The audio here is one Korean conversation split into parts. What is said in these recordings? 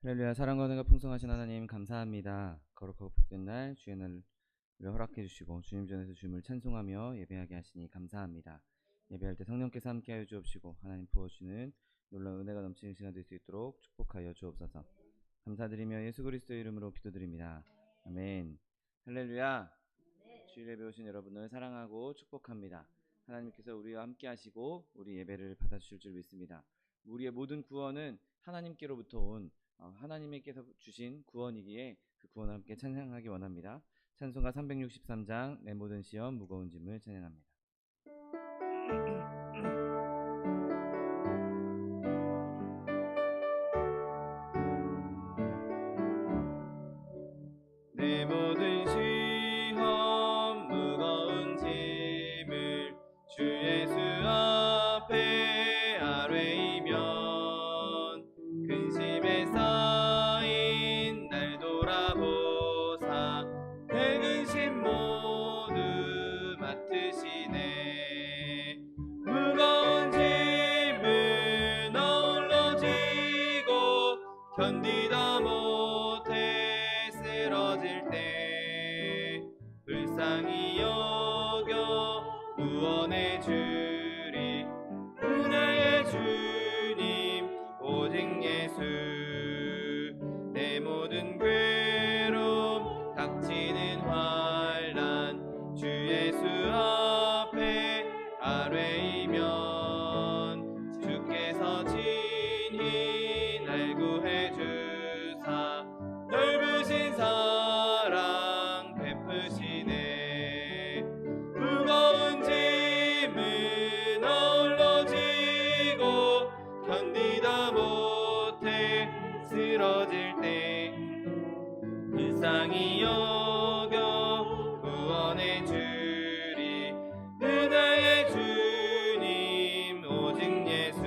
할렐루야. 사랑과 은혜가 풍성하신 하나님 감사합니다. 거룩하고 복된 날 주의 날을 허락해 주시고 주님 전에서 주님을 찬송하며 예배하게 하시니 감사합니다. 예배할 때 성령께서 함께하여 주옵시고 하나님 부어주시는 놀라운 은혜가 넘치는 시간 될 수 있도록 축복하여 주옵소서. 감사드리며 예수 그리스도의 이름으로 기도드립니다. 아멘. 할렐루야. 주일 예배 오신 여러분을 사랑하고 축복합니다. 하나님께서 우리와 함께 하시고 우리 예배를 받아주실 줄 믿습니다. 우리의 모든 구원은 하나님께로부터 온 하나님께서 주신 구원이기에 그 구원을 함께 찬양하기 원합니다. 찬송가 363장 내 모든 시험 무거운 짐을 찬양합니다. 내 모든 시험 무거운 짐을 주 예수 앞에 아뢰이면 근심에 쌓인 날 돌아보사 내 근심 모두 맡으시네. 무거운 짐을 홀로 지고 견디다 못해 쓰러질 때 불쌍히 여겨 구원해 주리 은혜의 주님 오직 예수. 내 모든 괴로움 닥치는 환난 주 예수 앞에 아뢰이면 주께서 친히 날 구해 주사 넓으신 사랑 베푸시네. 무거운 짐은 홀로 지고 견디다 못해 쓰러질 때 불쌍히 여겨 구원해 주리 은혜의 주님 오직 예수.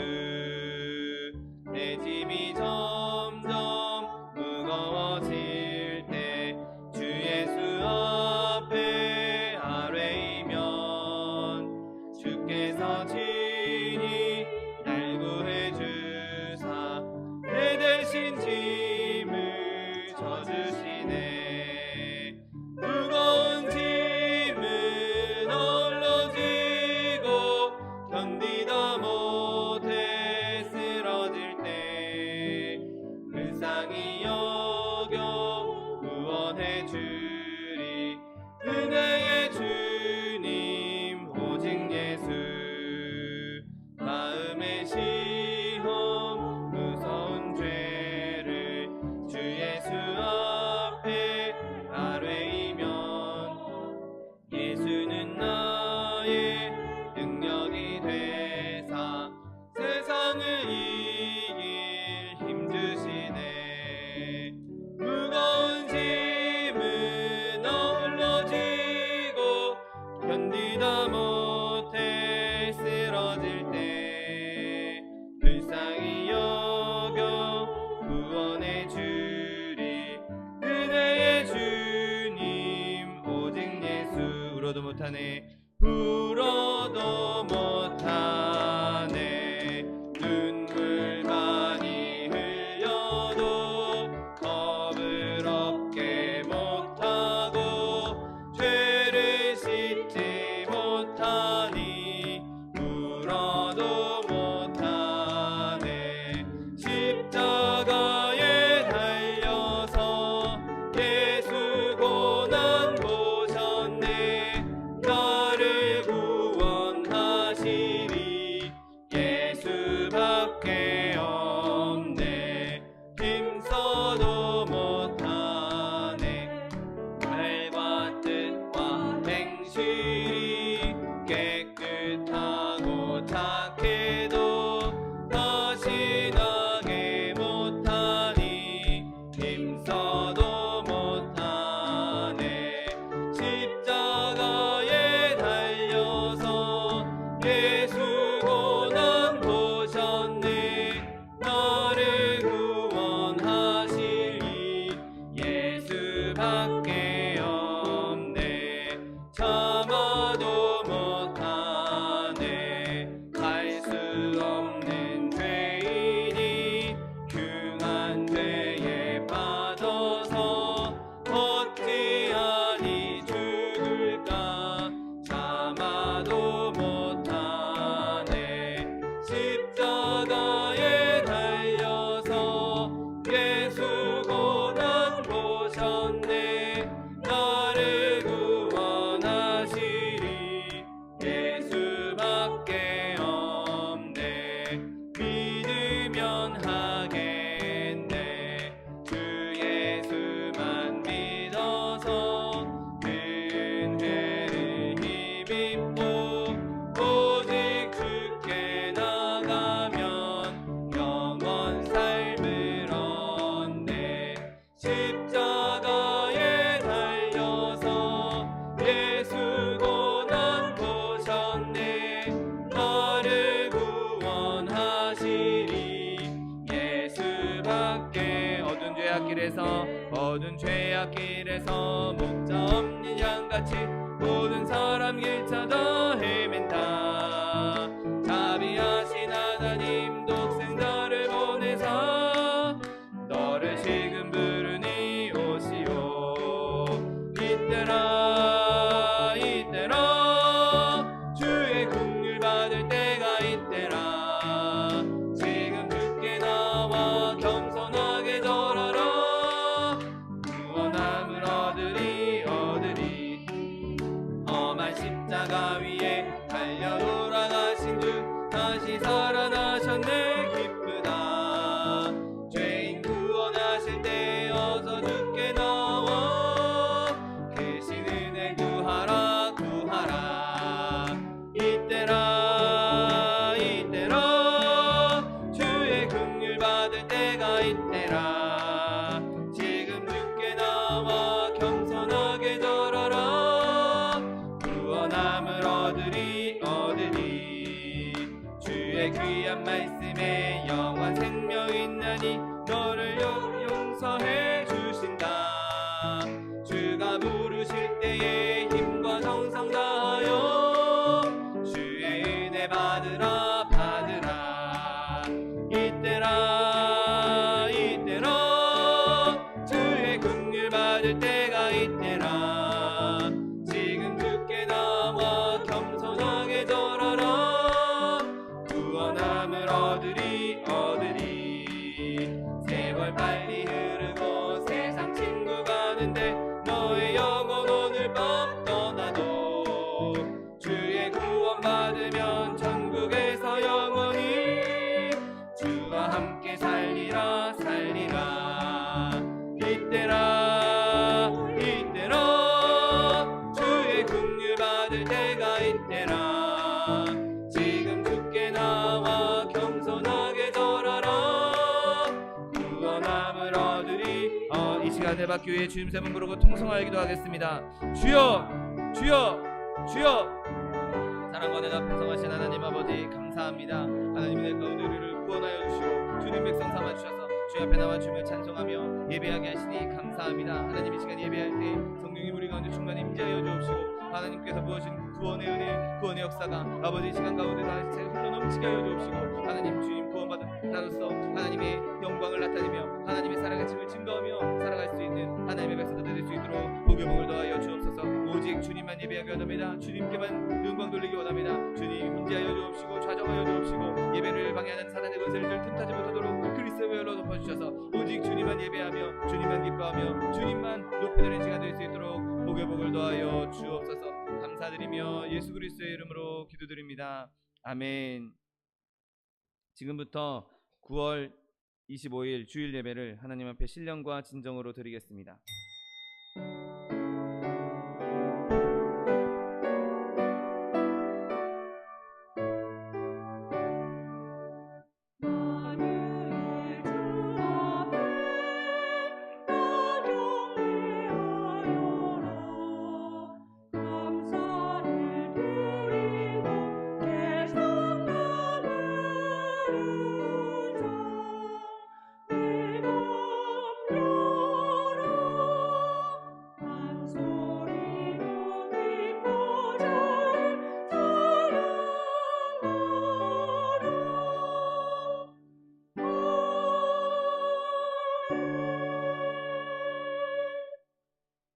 내 짐이 점점 무거워질 때 주 예수 앞에 아뢰이면 주께서 친히 날 구해 주사 내 대신 짐을 져주시네. 무거운 짐은 홀로 지고 견디다 못해 쓰러질 때 불쌍히 여겨 구원해 주리 은혜의 주님 오직 예수. 마음의 시험 무서운 죄를 주 예수 앞에 아뢰이면 예수는 나의 능력이 되사 세상을 이길 힘 주시네. 무거운 짐은 홀로 지고 견디다 못해 쓰러질 때 불쌍히 여겨 구원해 주리 은혜의 주님 오직 예수. 울어도 못하네 울어도 못하네. 눈물 많이 흘려도 겁을 없게 못하고 죄를 씻지 못하니 울어도 하셨네. 너를 구원하시리. 예수밖에 어두운 죄악길에서 목자 없는 양같이 모든 사람 길 찾아 헤맨다. 자비하신 하나님 독생자를 보내사 너를 지금 부르니 오시오. 이때라 이때라 주의 긍휼 받을 때가 이때라. 지금 주께 나와 겸손하게 절하라. 구원함을 얻으리 험한 십자가 위에 달려 돌아가신 주 다시 살아나셨네. 기쁘다. 죄인 구원하실 때 어서 주께 나와 계신 은혜 구하라. 이때라 주의 긍휼 받을 때가 이때라. 지금 주께 나와 겸손하게 절하라. 구원함을 얻으리 주의 귀한 말씀에 영원 생명 있나니 너를 용서해 주신다. 주가 부르실 때에 힘과 정성 다하여 주의 은혜 받으라. 이때라 주의 긍휼 받을 때가 이때라. 지금 주께 나와 겸손하게 절하라. 구원함을 얻으리 세월 빨리 흐르고 세상 친구 가는데 너의 영혼 오늘 밤 떠나도 주의 구원 받으면 천국에서 영원히 주와 함께 살리라. 이때라 주의 긍휼 받을 때가 이때라. 지금 주께 나와 겸손하게 절하라. 구원함을 얻으리. 이 시간 대박교회 주님 세 번 부르고 통성하여 기도하겠습니다. 주여 사랑과 대답 풍성하신 하나님 아버지 감사합니다. 하나님 내 가운데 우리를 구원하여 주시고 주님 백성 삼아 주셔서 주 앞에 나와 주님을 찬송하며 예배하게 하시니 감사합니다. 하나님 이 시간 예배할 때 성령님 우리 가운데 충만히 임재하여 주옵시고 하나님께서 부으신 구원의 은혜 구원의 역사가 아버지 이 시간 가운데 다시 흘러넘치게 하여 주옵시고 하나님 주님 구원받은 자로서 하나님의 영광을 나타내며 하나님의 살아가심을 증거하며 살아갈 수 있는 하나님의 백성들 될 수 있도록 복을 더하여 주옵소서. 오직 주님만 예배하게 원합니다. 주님께만 영광 돌리기 원합니다. 주님 임재하여 주옵시고 좌정하여 주옵시고 예배를 방해하는 사단의 권세를 틈타지 못하도록 그리스도의 보혈로 덮어주셔서 오직 주님만 예배하며 주님만 기뻐하며 주님만 높여드리는 시간 될 수 있도록 복을 더하여 주옵소서. 감사드리며 예수 그리스도의 이름으로 기도드립니다. 아멘. 지금부터 9월 25일 주일 예배를 하나님 앞에 신령과 진정으로 드리겠습니다.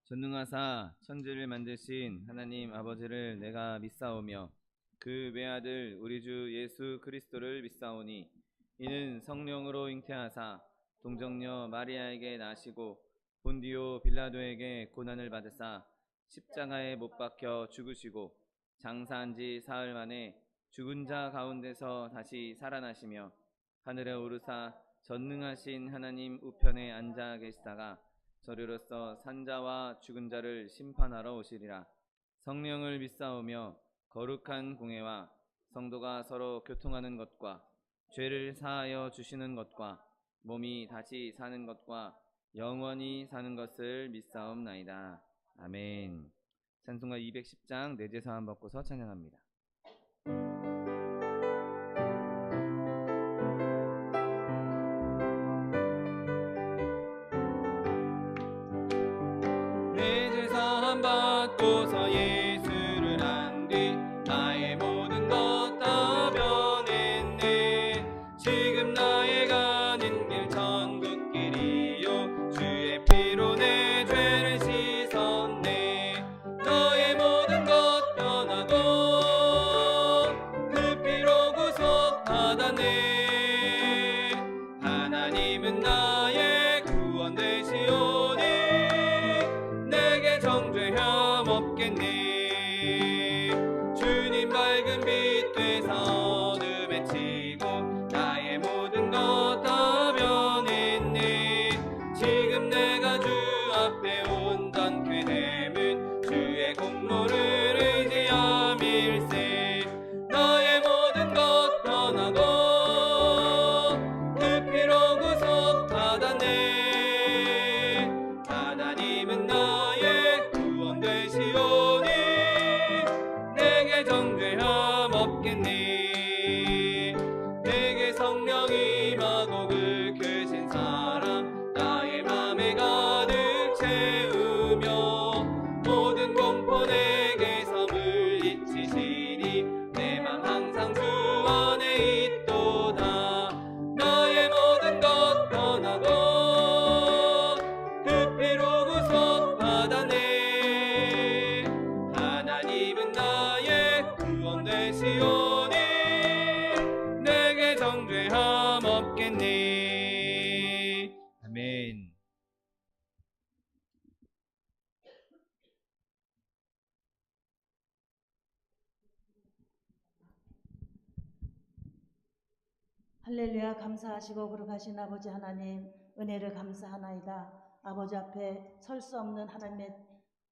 전능하사 천지를 만드신 하나님 아버지를 내가 믿사오며 그 외아들 우리 주 예수 그리스도를 믿사오니 이는 성령으로 잉태하사 동정녀 마리아에게 나시고 본디오 빌라도에게 고난을 받으사 십자가에 못 박혀 죽으시고 장사한 지 사흘 만에 죽은 자 가운데서 다시 살아나시며 하늘에 오르사 전능하신 하나님 우편에 앉아 계시다가 저리로서 산자와 죽은 자를 심판하러 오시리라. 성령을 믿사오며 거룩한 공회와 성도가 서로 교통하는 것과 죄를 사하여 주시는 것과 몸이 다시 사는 것과 영원히 사는 것을 믿사옵나이다. 아멘. 찬송가 210장 내제사함 받고서 찬양합니다. 믿고서 예수를 안 뒤 나의 모든 것 다 변했네. 지금 나의 가는 길 천국길이요 주의 피로 내 죄를 씻었네. 너의 모든 것 떠나고 그 피로 구속받았네. 하나님은 나의 구원 되시오니 내게 정죄함 없겠네. 주님 밝은 빛 되사 어둠에 치고 나의 모든 것 다 변했네. 지금 내가 주 앞에 온전케 됨은 주의 공로를 의지함일세. 너의 모든 것 떠나고 그 피로 구속받았네. 하나님은 나의 구원 되시오니 내게 정죄함 없겠네. 내게 성령 임하고 그 크신 사랑 나의 맘에 가득 채우며 모든 공포 내게서 물리치시니 내 맘 항상 주 안에 있도다. 너의 모든 것 떠나고 그 피로 구속받았네. 하나님은 나의 구원 되시오니 내게 정죄함 없겠네. 아멘. 할렐루야. 감사하시고 거룩하신 아버지 하나님 은혜를 감사하나이다. 아버지 앞에 설 수 없는 하나님의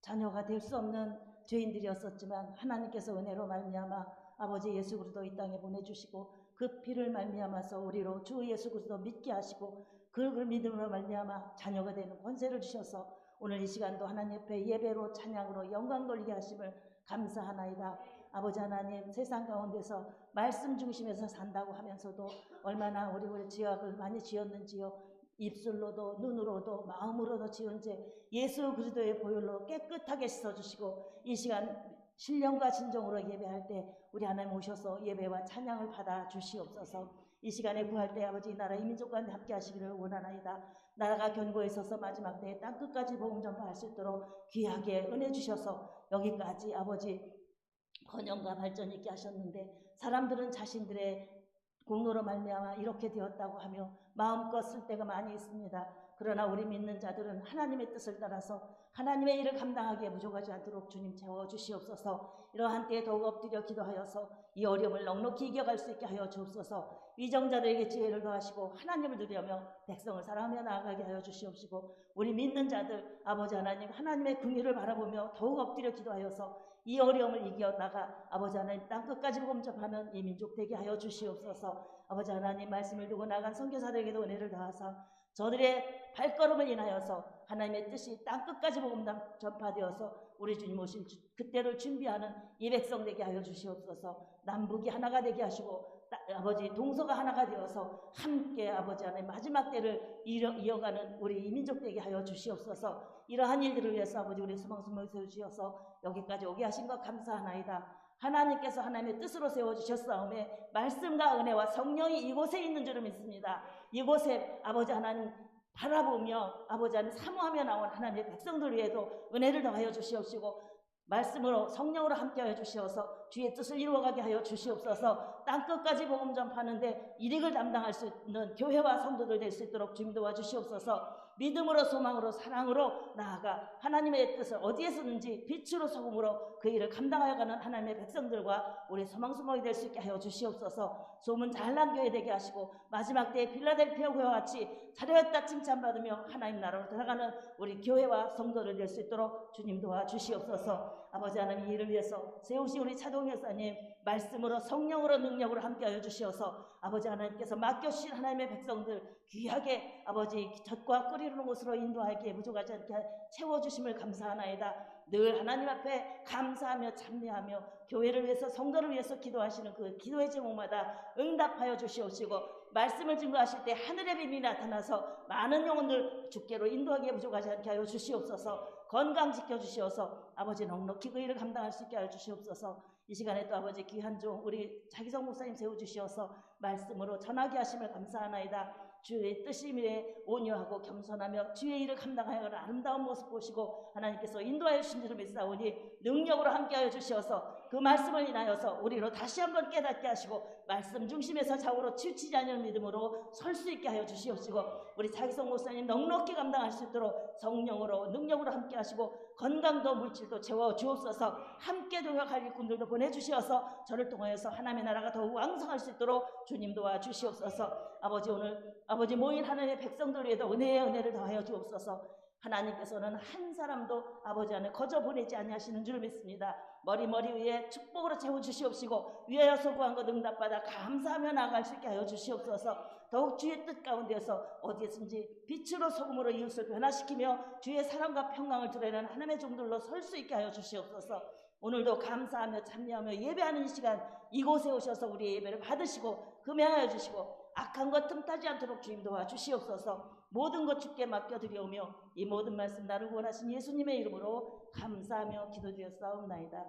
자녀가 될 수 없는 죄인들이었었지만 하나님께서 은혜로 말미암아 아버지 예수 그리스도 이 땅에 보내주시고 그 피를 말미암아서 우리로 주 예수 그리스도 믿게 하시고 그를 믿음으로 말미암아 자녀가 되는 권세를 주셔서 오늘 이 시간도 하나님 옆에 예배로 찬양으로 영광 돌리게 하심을 감사하나이다. 아버지 하나님 세상 가운데서 말씀 중심에서 산다고 하면서도 얼마나 우리 죄악을 많이 지었는지요. 입술로도 눈으로도 마음으로도 지은 죄 예수 그리스도의 보혈로 깨끗하게 씻어주시고 이 시간 신령과 진정으로 예배할 때 우리 하나님 오셔서 예배와 찬양을 받아 주시옵소서. 이 시간에 구할 때 아버지 나라 이 민족과 함께 하시기를 원하나이다. 나라가 견고에 있어서 마지막 때에 땅끝까지 복음 전파할 수 있도록 귀하게 은혜 주셔서 여기까지 아버지 번영과 발전 있게 하셨는데 사람들은 자신들의 공로로 말미암아 이렇게 되었다고 하며 마음껏 쓸 때가 많이 있습니다. 그러나 우리 믿는 자들은 하나님의 뜻을 따라서 하나님의 일을 감당하기에 부족하지 않도록 주님 채워주시옵소서. 이러한 때에 더욱 엎드려 기도하여서 이 어려움을 넉넉히 이겨갈 수 있게 하여 주옵소서. 위정자들에게 지혜를 더하시고 하나님을 누리며 백성을 사랑하며 나아가게 하여 주시옵시고 우리 믿는 자들 아버지 하나님 하나님의 긍휼을 바라보며 더욱 엎드려 기도하여서 이 어려움을 이겨나가 아버지 하나님 땅끝까지 복음 전하는 이 민족 되게 하여 주시옵소서. 아버지 하나님 말씀을 두고 나간 선교사들에게도 은혜를 더하사 저들의 발걸음을 인하여서 하나님의 뜻이 땅끝까지 복음 전파되어서 우리 주님 오실 그때를 준비하는 이 백성 되게 하여 주시옵소서. 남북이 하나가 되게 하시고 아버지 동서가 하나가 되어서 함께 아버지 하나님 마지막 때를 이어가는 우리 이 민족 되게 하여 주시옵소서. 이러한 일들을 위해서 아버지 우리 소망수목을 세워주셔서 여기까지 오게 하신 것 감사하나이다. 하나님께서 하나님의 뜻으로 세워주셨사오매 말씀과 은혜와 성령이 이곳에 있는 줄을 믿습니다. 이곳에 아버지 하나님 바라보며 아버지 하나님 사모하며 나온 하나님의 백성들 위에도 은혜를 더하여 주시옵시고 말씀으로 성령으로 함께하여 주시어서 주의 뜻을 이루어가게 하여 주시옵소서. 땅끝까지 복음 전파하는데 일익을 담당할 수 있는 교회와 성도들 될 수 있도록 주님 도와주시옵소서. 믿음으로 소망으로 사랑으로 나아가 하나님의 뜻을 어디에서든지 빛으로 소금으로 그 일을 감당하여 가는 하나님의 백성들과 우리 소망수목이 될 수 있게 하여 주시옵소서. 소문 잘난 교회 되게 하시고 마지막 때에 빌라델피아 교회와 같이 잘하였다 칭찬받으며 하나님 나라로 들어가는 우리 교회와 성도를 될 수 있도록 주님 도와주시옵소서. 아버지 하나님 이 일을 위해서 세우신 우리 차동 여사님 말씀으로 성령으로 능력으로 함께하여 주시어서 아버지 하나님께서 맡겨주신 하나님의 백성들 귀하게 아버지 젖과 끓이는 곳으로 인도하기에 부족하지 않게 채워주심을 감사하나이다. 늘 하나님 앞에 감사하며 찬미하며 교회를 위해서 성도를 위해서 기도하시는 그 기도의 제목마다 응답하여 주시옵시고 말씀을 증거하실 때 하늘의 빛이 나타나서 많은 영혼들 주께로 인도하기에 부족하지 않게 하여 주시옵소서. 건강 지켜주시어서 아버지 넉넉히 그 일을 감당할 수 있게 하여 주시옵소서. 이 시간에 또 아버지 귀한 종 우리 자기성 목사님 세워주시어서 말씀으로 전하게 하심을 감사하나이다. 주의 뜻이 미래 온유하고 겸손하며 주의 일을 감당하여 아름다운 모습 보시고 하나님께서 인도하여 주신 줄을 믿사오니 능력으로 함께하여 주시어서 그 말씀을 인하여서 우리로 다시 한번 깨닫게 하시고 말씀 중심에서 좌우로 치우치지 않는 믿음으로 설 수 있게 하여 주시옵시고 우리 자기성 목사님 넉넉히 감당할 수 있도록 성령으로 능력으로 함께 하시고 건강도 물질도 채워 주옵소서. 함께 동역할 일꾼들도 보내주시어서 저를 통하여서 하나님의 나라가 더욱 왕성할 수 있도록 주님 도와주시옵소서. 아버지 오늘 아버지 모인 하나님의 백성들 위에도 은혜의 은혜를 더하여 주옵소서. 하나님께서는 한 사람도 아버지 안에 거저 보내지 아니하시는 줄 믿습니다. 머리 위에 축복으로 채워주시옵시고 위하여서 구한 것 응답받아 감사하며 나아갈 수 있게 하여 주시옵소서. 더욱 주의 뜻 가운데서 어디에든지 빛으로 소금으로 이웃을 변화시키며 주의 사랑과 평강을 드러내는 하나님의 종들로 설 수 있게 하여 주시옵소서. 오늘도 감사하며 참여하며 예배하는 이 시간 이곳에 오셔서 우리의 예배를 받으시고 금양하여 주시고 악한 것 틈타지 않도록 주님 도와주시옵소서. 모든 것 주께 맡겨드리오며 이 모든 말씀 나를 구원하신 예수님의 이름으로 감사하며 기도드렸사옵나이다.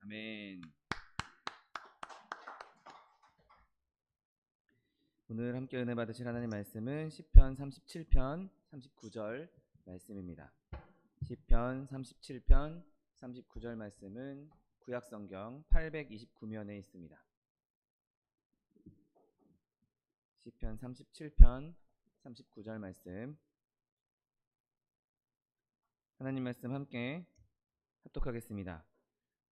아멘. 오늘 함께 은혜 받으실 하나님 말씀은 시편 37편 39절 말씀입니다. 시편 37편 39절 말씀은 구약성경 829면에 있습니다. 시편 37편 39절 말씀, 하나님 말씀 함께 합독하겠습니다.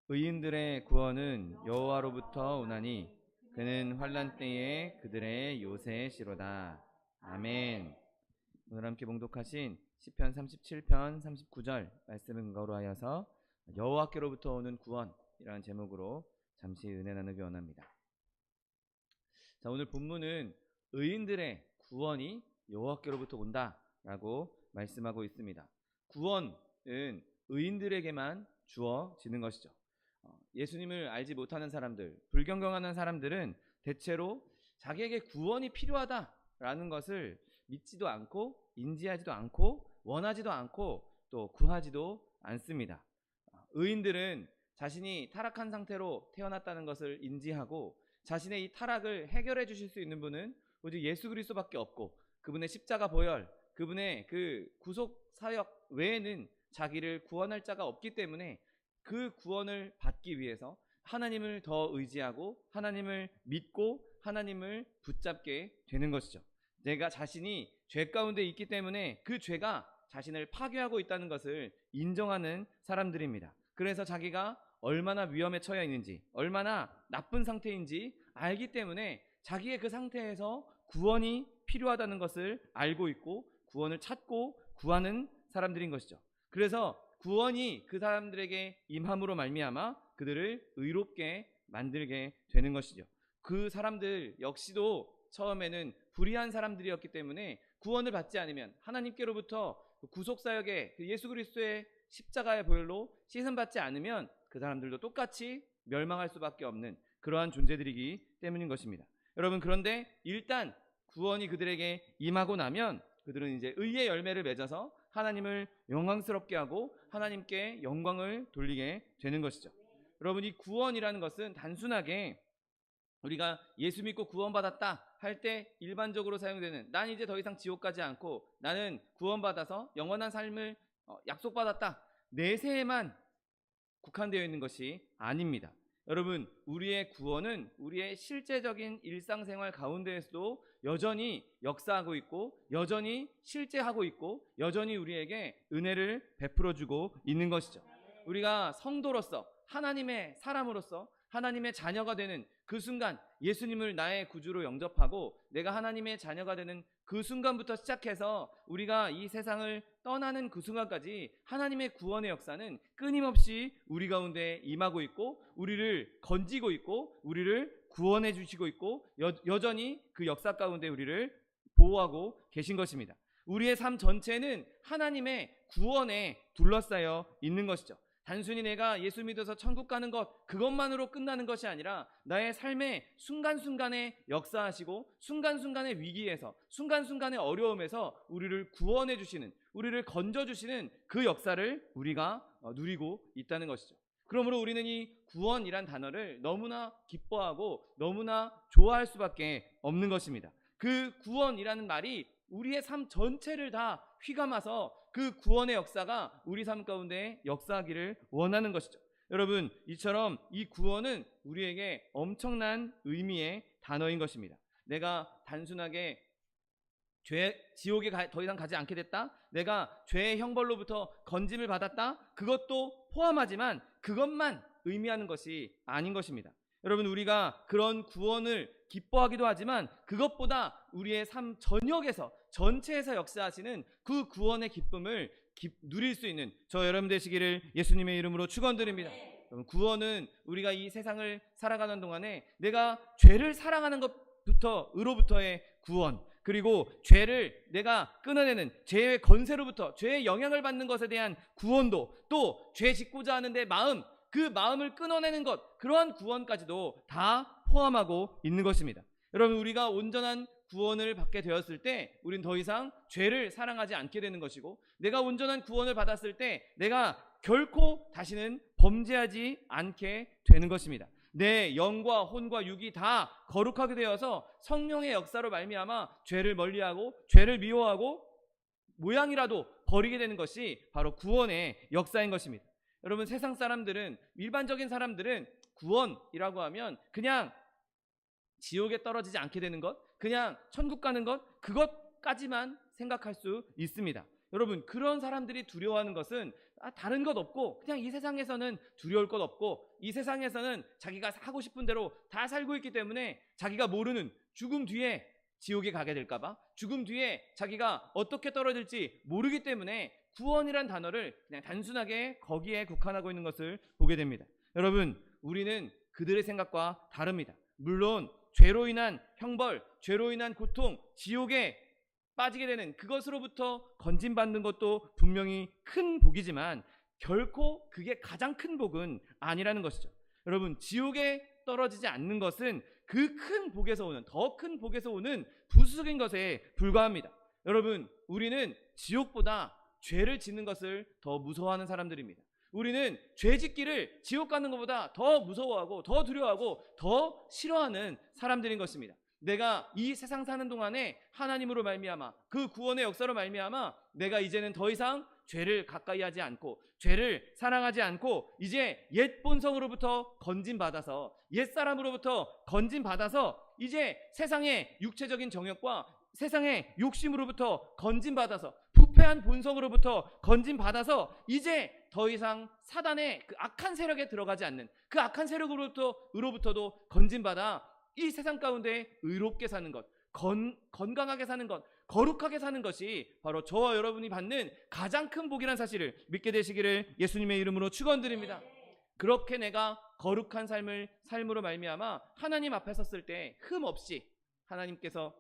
의인들의 구원은 여호와로부터 오나니 그는 환난 때에 그들의 요새시로다. 아멘. 오늘 함께 봉독하신 시편 37편 39절 말씀을 근거로 하여서 여호와께로부터 오는 구원이라는 제목으로 잠시 은혜 나누기 원합니다. 자, 오늘 본문은 의인들의 구원이 여호와께로부터 온다라고 말씀하고 있습니다. 구원은 의인들에게만 주어지는 것이죠. 예수님을 알지 못하는 사람들, 불경경하는 사람들은 대체로 자기에게 구원이 필요하다 구원이다라는 것을 믿지도 않고 인지하지도 않고 원하지도 않고 또 구하지도 않습니다. 의인들은 자신이 타락한 상태로 태어났다는 것을 인지하고 자신의 이 타락을 해결해 주실 수 있는 분은 오직 예수 그리스도밖에 없고 그분의 십자가 보혈, 그분의 그 구속 사역 외에는 자기를 구원할 자가 없기 때문에 그 구원을 받기 위해서 하나님을 더 의지하고 하나님을 믿고 하나님을 붙잡게 되는 것이죠. 내가 자신이 죄 가운데 있기 때문에 그 죄가 자신을 파괴하고 있다는 것을 인정하는 사람들입니다. 그래서 자기가 얼마나 위험에 처해 있는지, 얼마나 나쁜 상태인지 알기 때문에 자기의 그 상태에서 구원이 필요하다는 것을 알고 있고 구원을 찾고 구하는 사람들인 것이죠. 그래서 구원이 그 사람들에게 임함으로 말미암아 그들을 의롭게 만들게 되는 것이죠. 그 사람들 역시도 처음에는 불의한 사람들이었기 때문에 구원을 받지 않으면 하나님께로부터 구속사역의 그 예수 그리스도의 십자가의 보혈로 씻음받지 않으면 그 사람들도 똑같이 멸망할 수밖에 없는 그러한 존재들이기 때문인 것입니다. 여러분, 그런데 일단 구원이 그들에게 임하고 나면 그들은 이제 의의 열매를 맺어서 하나님을 영광스럽게 하고 하나님께 영광을 돌리게 되는 것이죠. 여러분, 이 구원이라는 것은 단순하게 우리가 예수 믿고 구원받았다 할 때 일반적으로 사용되는 난 이제 더 이상 지옥 가지 않고 나는 구원받아서 영원한 삶을 약속받았다, 내세에만 국한되어 있는 것이 아닙니다. 여러분, 우리의 구원은 우리의 실제적인 일상생활 가운데에서도 여전히 역사하고 있고 여전히 실제하고 있고 여전히 우리에게 은혜를 베풀어주고 있는 것이죠. 우리가 성도로서 하나님의 사람으로서 하나님의 자녀가 되는 그 순간, 예수님을 나의 구주로 영접하고 내가 하나님의 자녀가 되는 그 순간부터 시작해서 우리가 이 세상을 떠나는 그 순간까지 하나님의 구원의 역사는 끊임없이 우리 가운데 임하고 있고 우리를 건지고 있고 우리를 구원해 주시고 있고 여전히 그 역사 가운데 우리를 보호하고 계신 것입니다. 우리의 삶 전체는 하나님의 구원에 둘러싸여 있는 것이죠. 단순히 내가 예수 믿어서 천국 가는 것, 그것만으로 끝나는 것이 아니라 나의 삶의 순간순간에 역사하시고 순간순간의 위기에서 순간순간의 어려움에서 우리를 구원해 주시는, 우리를 건져 주시는 그 역사를 우리가 누리고 있다는 것이죠. 그러므로 우리는 이 구원이란 단어를 너무나 기뻐하고 너무나 좋아할 수밖에 없는 것입니다. 그 구원이라는 말이 우리의 삶 전체를 다 휘감아서 그 구원의 역사가 우리 삶 가운데 역사하기를 원하는 것이죠. 여러분, 이처럼 이 구원은 우리에게 엄청난 의미의 단어인 것입니다. 내가 단순하게 지옥에 더 이상 가지 않게 됐다, 내가 죄의 형벌로부터 건짐을 받았다, 그것도 포함하지만 그것만 의미하는 것이 아닌 것입니다. 여러분, 우리가 그런 구원을 기뻐하기도 하지만 그것보다 우리의 삶 전체에서 역사하시는 그 구원의 기쁨을 누릴 수 있는 저 여러분 되시기를 예수님의 이름으로 축원드립니다. 여러분, 구원은 우리가 이 세상을 살아가는 동안에 내가 죄를 사랑하는 것부터의 구원, 그리고 죄를 내가 끊어내는 죄의 건세로부터, 죄의 영향을 받는 것에 대한 구원도, 또 죄 짓고자 하는데 그 마음을 끊어내는 것, 그러한 구원까지도 다 포함하고 있는 것입니다. 여러분, 우리가 온전한 구원을 받게 되었을 때 우린 더 이상 죄를 사랑하지 않게 되는 것이고, 내가 온전한 구원을 받았을 때 내가 결코 다시는 범죄하지 않게 되는 것입니다. 내 영과 혼과 육이 다 거룩하게 되어서 성령의 역사로 말미암아 죄를 멀리하고 죄를 미워하고 모양이라도 버리게 되는 것이 바로 구원의 역사인 것입니다. 여러분, 세상 사람들은, 일반적인 사람들은 구원이라고 하면 그냥 지옥에 떨어지지 않게 되는 것, 그냥 천국 가는 것, 그것까지만 생각할 수 있습니다. 여러분, 그런 사람들이 두려워하는 것은 다른 것 없고 그냥 이 세상에서는 두려울 것 없고 이 세상에서는 자기가 하고 싶은 대로 다 살고 있기 때문에 자기가 모르는 죽음 뒤에 지옥에 가게 될까봐, 죽음 뒤에 자기가 어떻게 떨어질지 모르기 때문에 구원이란 단어를 그냥 단순하게 거기에 국한하고 있는 것을 보게 됩니다. 여러분, 우리는 그들의 생각과 다릅니다. 물론 죄로 인한 형벌, 죄로 인한 고통, 지옥에 빠지게 되는 그것으로부터 건진받는 것도 분명히 큰 복이지만 결코 그게 가장 큰 복은 아니라는 것이죠. 여러분, 지옥에 떨어지지 않는 것은 그 큰 복에서 오는, 더 큰 복에서 오는 부수적인 것에 불과합니다. 여러분, 우리는 지옥보다 죄를 짓는 것을 더 무서워하는 사람들입니다. 우리는 죄 짓기를 지옥 가는 것보다 더 무서워하고 더 두려워하고 더 싫어하는 사람들인 것입니다. 내가 이 세상 사는 동안에 하나님으로 말미암아, 그 구원의 역사로 말미암아 내가 이제는 더 이상 죄를 가까이 하지 않고 죄를 사랑하지 않고 이제 옛 본성으로부터 건진받아서, 옛사람으로부터 건진받아서 이제 세상의 육체적인 정욕과 세상의 욕심으로부터 건진받아서, 부패한 본성으로부터 건진받아서 이제 더 이상 사단의 그 악한 세력에 들어가지 않는, 그 악한 세력으로부터도 건진받아 이 세상 가운데 의롭게 사는 것, 건강하게 사는 것, 거룩하게 사는 것이 바로 저와 여러분이 받는 가장 큰 복이라는 사실을 믿게 되시기를 예수님의 이름으로 축원드립니다. 그렇게 내가 거룩한 삶으로 말미암아 하나님 앞에 섰을 때 흠 없이 하나님께서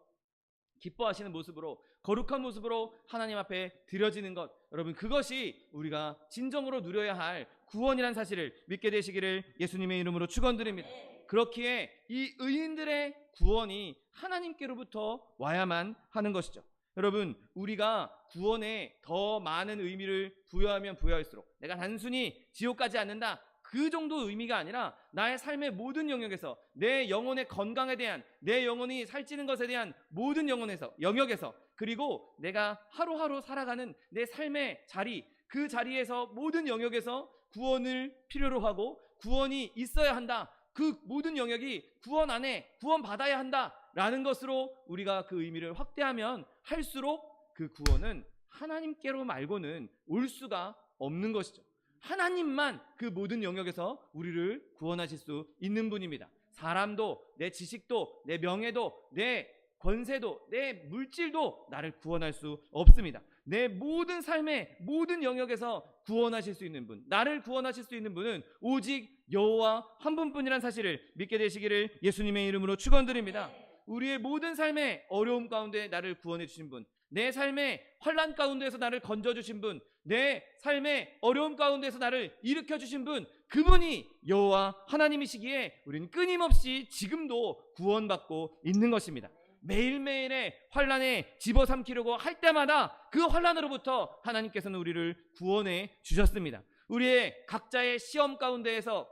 기뻐하시는 모습으로, 거룩한 모습으로 하나님 앞에 드려지는 것, 여러분, 그것이 우리가 진정으로 누려야 할 구원이라는 사실을 믿게 되시기를 예수님의 이름으로 축원드립니다. 그렇기에 이 의인들의 구원이 하나님께로부터 와야만 하는 것이죠. 여러분, 우리가 구원에 더 많은 의미를 부여하면 부여할수록, 내가 단순히 지옥 가지 않는다, 그 정도 의미가 아니라 나의 삶의 모든 영역에서, 내 영혼의 건강에 대한, 내 영혼이 살찌는 것에 대한 모든 영역에서, 그리고 내가 하루하루 살아가는 내 삶의 자리, 그 자리에서 모든 영역에서 구원을 필요로 하고 구원이 있어야 한다, 그 모든 영역이 구원 안에 구원받아야 한다라는 것으로 우리가 그 의미를 확대하면 할수록 그 구원은 하나님께로 말고는 올 수가 없는 것이죠. 하나님만 그 모든 영역에서 우리를 구원하실 수 있는 분입니다. 사람도, 내 지식도, 내 명예도, 내 권세도, 내 물질도 나를 구원할 수 없습니다. 내 모든 삶의 모든 영역에서 구원하실 수 있는 분, 나를 구원하실 수 있는 분은 오직 여호와 한 분뿐이라는 사실을 믿게 되시기를 예수님의 이름으로 축원드립니다. 우리의 모든 삶의 어려움 가운데 나를 구원해 주신 분, 내 삶의 환난 가운데에서 나를 건져 주신 분, 내 삶의 어려움 가운데서 나를 일으켜 주신 분, 그분이 여호와 하나님이시기에 우리는 끊임없이 지금도 구원받고 있는 것입니다. 매일매일의 환난에 집어삼키려고 할 때마다 그 환난으로부터 하나님께서는 우리를 구원해 주셨습니다. 우리의 각자의 시험 가운데에서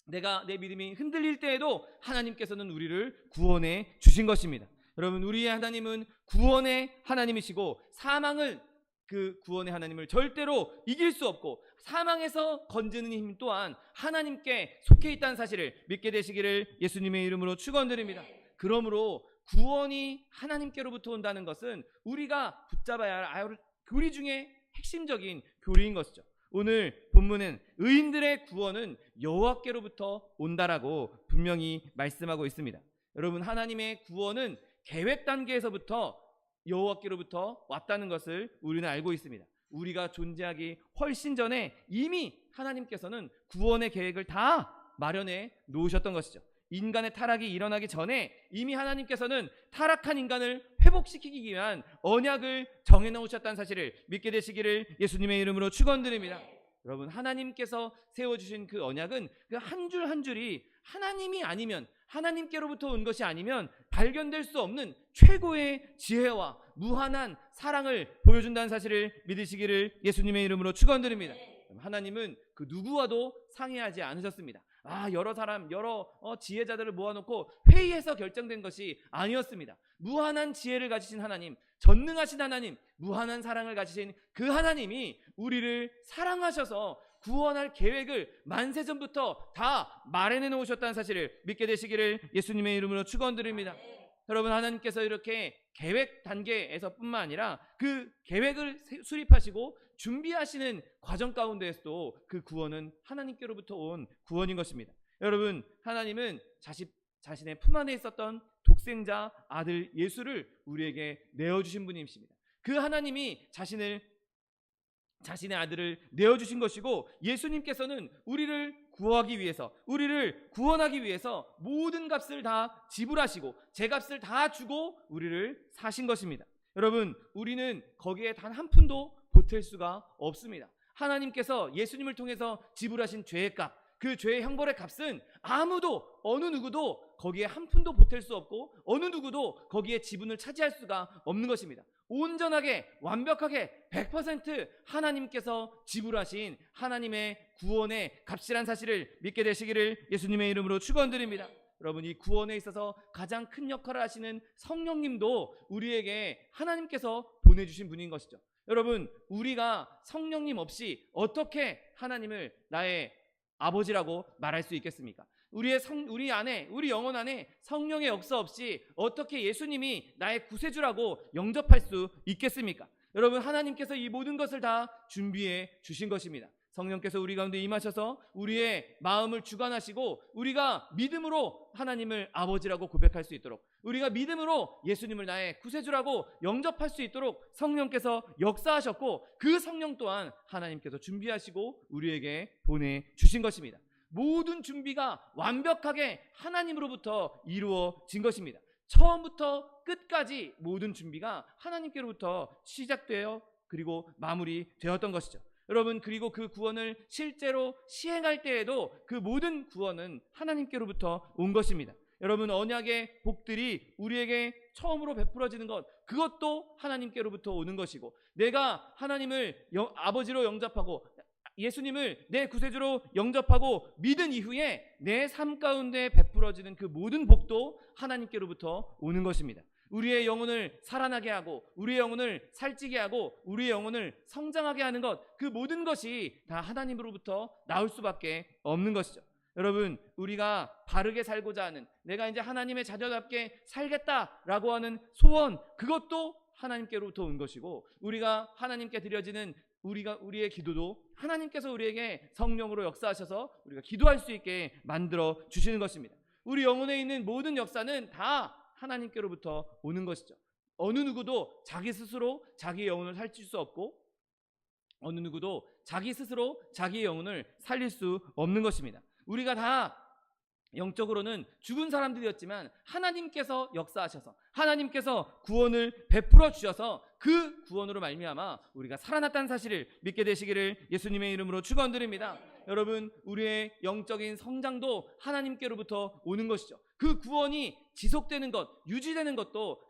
내 믿음이 흔들릴 때에도 하나님께서는 우리를 구원해 주신 것입니다. 여러분, 우리의 하나님은 구원의 하나님이시고 사망을, 그 구원의 하나님을 절대로 이길 수 없고 사망에서 건지는 힘 또한 하나님께 속해 있다는 사실을 믿게 되시기를 예수님의 이름으로 축원드립니다. 그러므로 구원이 하나님께로부터 온다는 것은 우리가 붙잡아야 할 교리 중에 핵심적인 교리인 것이죠. 오늘 본문은 의인들의 구원은 여호와께로부터 온다라고 분명히 말씀하고 있습니다. 여러분, 하나님의 구원은 계획 단계에서부터 여호와께로부터 왔다는 것을 우리는 알고 있습니다. 우리가 존재하기 훨씬 전에 이미 하나님께서는 구원의 계획을 다 마련해 놓으셨던 것이죠. 인간의 타락이 일어나기 전에 이미 하나님께서는 타락한 인간을 회복시키기 위한 언약을 정해놓으셨다는 사실을 믿게 되시기를 예수님의 이름으로 축원드립니다. 여러분, 하나님께서 세워주신 그 언약은 그 한 줄 한 줄이 하나님이 아니면, 하나님께로부터 온 것이 아니면 발견될 수 없는 최고의 지혜와 무한한 사랑을 보여준다는 사실을 믿으시기를 예수님의 이름으로 축원드립니다. 하나님은 그 누구와도 상의하지 않으셨습니다. 여러 사람, 여러 지혜자들을 모아놓고 회의해서 결정된 것이 아니었습니다. 무한한 지혜를 가지신 하나님, 전능하신 하나님, 무한한 사랑을 가지신 그 하나님이 우리를 사랑하셔서 구원할 계획을 만세전부터 다 마련해 놓으셨다는 사실을 믿게 되시기를 예수님의 이름으로 축원드립니다. 여러분, 하나님께서 이렇게 계획 단계에서 뿐만 아니라 그 계획을 수립하시고 준비하시는 과정 가운데에서도 그 구원은 하나님께로부터 온 구원인 것입니다. 여러분, 하나님은 자신의 품 안에 있었던 독생자 아들 예수를 우리에게 내어주신 분이십니다. 그 하나님이 자신의 아들을 내어주신 것이고, 예수님께서는 우리를 구하기 위해서, 우리를 구원하기 위해서 모든 값을 다 지불하시고 제값을 다 주고 우리를 사신 것입니다. 여러분, 우리는 거기에 단 한 푼도 보탤 수가 없습니다. 하나님께서 예수님을 통해서 지불하신 죄의 값, 그 죄의 형벌의 값은 아무도 어느 누구도 거기에 한 푼도 보탤 수 없고 어느 누구도 거기에 지분을 차지할 수가 없는 것입니다. 온전하게 완벽하게 100% 하나님께서 지불하신 하나님의 구원의 값이란 사실을 믿게 되시기를 예수님의 이름으로 축원드립니다. 여러분, 이 구원에 있어서 가장 큰 역할을 하시는 성령님도 우리에게 하나님께서 보내주신 분인 것이죠. 여러분, 우리가 성령님 없이 어떻게 하나님을 나의 아버지라고 말할 수 있겠습니까? 우리 안에, 우리 영혼 안에 성령의 역사 없이 어떻게 예수님이 나의 구세주라고 영접할 수 있겠습니까? 여러분, 하나님께서 이 모든 것을 다 준비해 주신 것입니다. 성령께서 우리 가운데 임하셔서 우리의 마음을 주관하시고 우리가 믿음으로 하나님을 아버지라고 고백할 수 있도록, 우리가 믿음으로 예수님을 나의 구세주라고 영접할 수 있도록 성령께서 역사하셨고, 그 성령 또한 하나님께서 준비하시고 우리에게 보내주신 것입니다. 모든 준비가 완벽하게 하나님으로부터 이루어진 것입니다. 처음부터 끝까지 모든 준비가 하나님께로부터 시작되어 그리고 마무리되었던 것이죠. 여러분, 그리고 그 구원을 실제로 시행할 때에도 그 모든 구원은 하나님께로부터 온 것입니다. 여러분, 언약의 복들이 우리에게 처음으로 베풀어지는 것, 그것도 하나님께로부터 오는 것이고, 내가 하나님을 아버지로 영접하고 예수님을 내 구세주로 영접하고 믿은 이후에 내 삶 가운데 베풀어지는 그 모든 복도 하나님께로부터 오는 것입니다. 우리의 영혼을 살아나게 하고 우리의 영혼을 살찌게 하고 우리의 영혼을 성장하게 하는 것, 그 모든 것이 다 하나님으로부터 나올 수밖에 없는 것이죠. 여러분, 우리가 바르게 살고자 하는, 내가 이제 하나님의 자녀답게 살겠다라고 하는 소원, 그것도 하나님께로부터 온 것이고, 우리가 하나님께 드려지는 우리의 기도도 하나님께서 우리에게 성령으로 역사하셔서 우리가 기도할 수 있게 만들어 주시는 것입니다. 우리 영혼에 있는 모든 역사는 다 하나님께로부터 오는 것이죠. 어느 누구도 자기 스스로 자기의 영혼을 살릴 수 없고, 어느 누구도 자기 스스로 자기의 영혼을 살릴 수 없는 것입니다. 우리가 다 영적으로는 죽은 사람들이었지만 하나님께서 역사하셔서 하나님께서 구원을 베풀어 주셔서 그 구원으로 말미암아 우리가 살아났다는 사실을 믿게 되시기를 예수님의 이름으로 축원드립니다. 여러분, 우리의 영적인 성장도 하나님께로부터 오는 것이죠. 그 구원이 지속되는 것, 유지되는 것도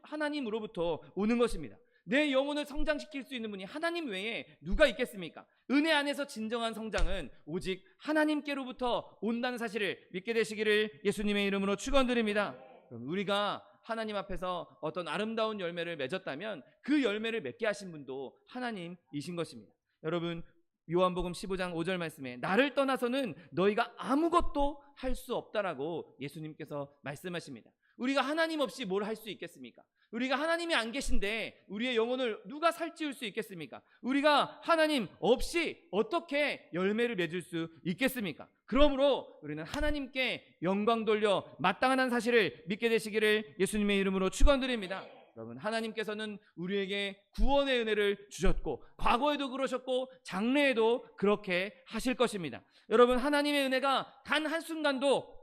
하나님으로부터 오는 것입니다. 내 영혼을 성장시킬 수 있는 분이 하나님 외에 누가 있겠습니까? 은혜 안에서 진정한 성장은 오직 하나님께로부터 온다는 사실을 믿게 되시기를 예수님의 이름으로 축원드립니다. 우리가 하나님 앞에서 어떤 아름다운 열매를 맺었다면 그 열매를 맺게 하신 분도 하나님이신 것입니다. 여러분, 요한복음 15장 5절 말씀에 나를 떠나서는 너희가 아무것도 할 수 없다라고 예수님께서 말씀하십니다. 우리가 하나님 없이 뭘 할 수 있겠습니까? 우리가 하나님이 안 계신데 우리의 영혼을 누가 살찌울 수 있겠습니까? 우리가 하나님 없이 어떻게 열매를 맺을 수 있겠습니까? 그러므로 우리는 하나님께 영광 돌려 마땅한 사실을 믿게 되시기를 예수님의 이름으로 축원드립니다. 여러분, 하나님께서는 우리에게 구원의 은혜를 주셨고 과거에도 그러셨고 장래에도 그렇게 하실 것입니다. 여러분, 하나님의 은혜가 단 한순간도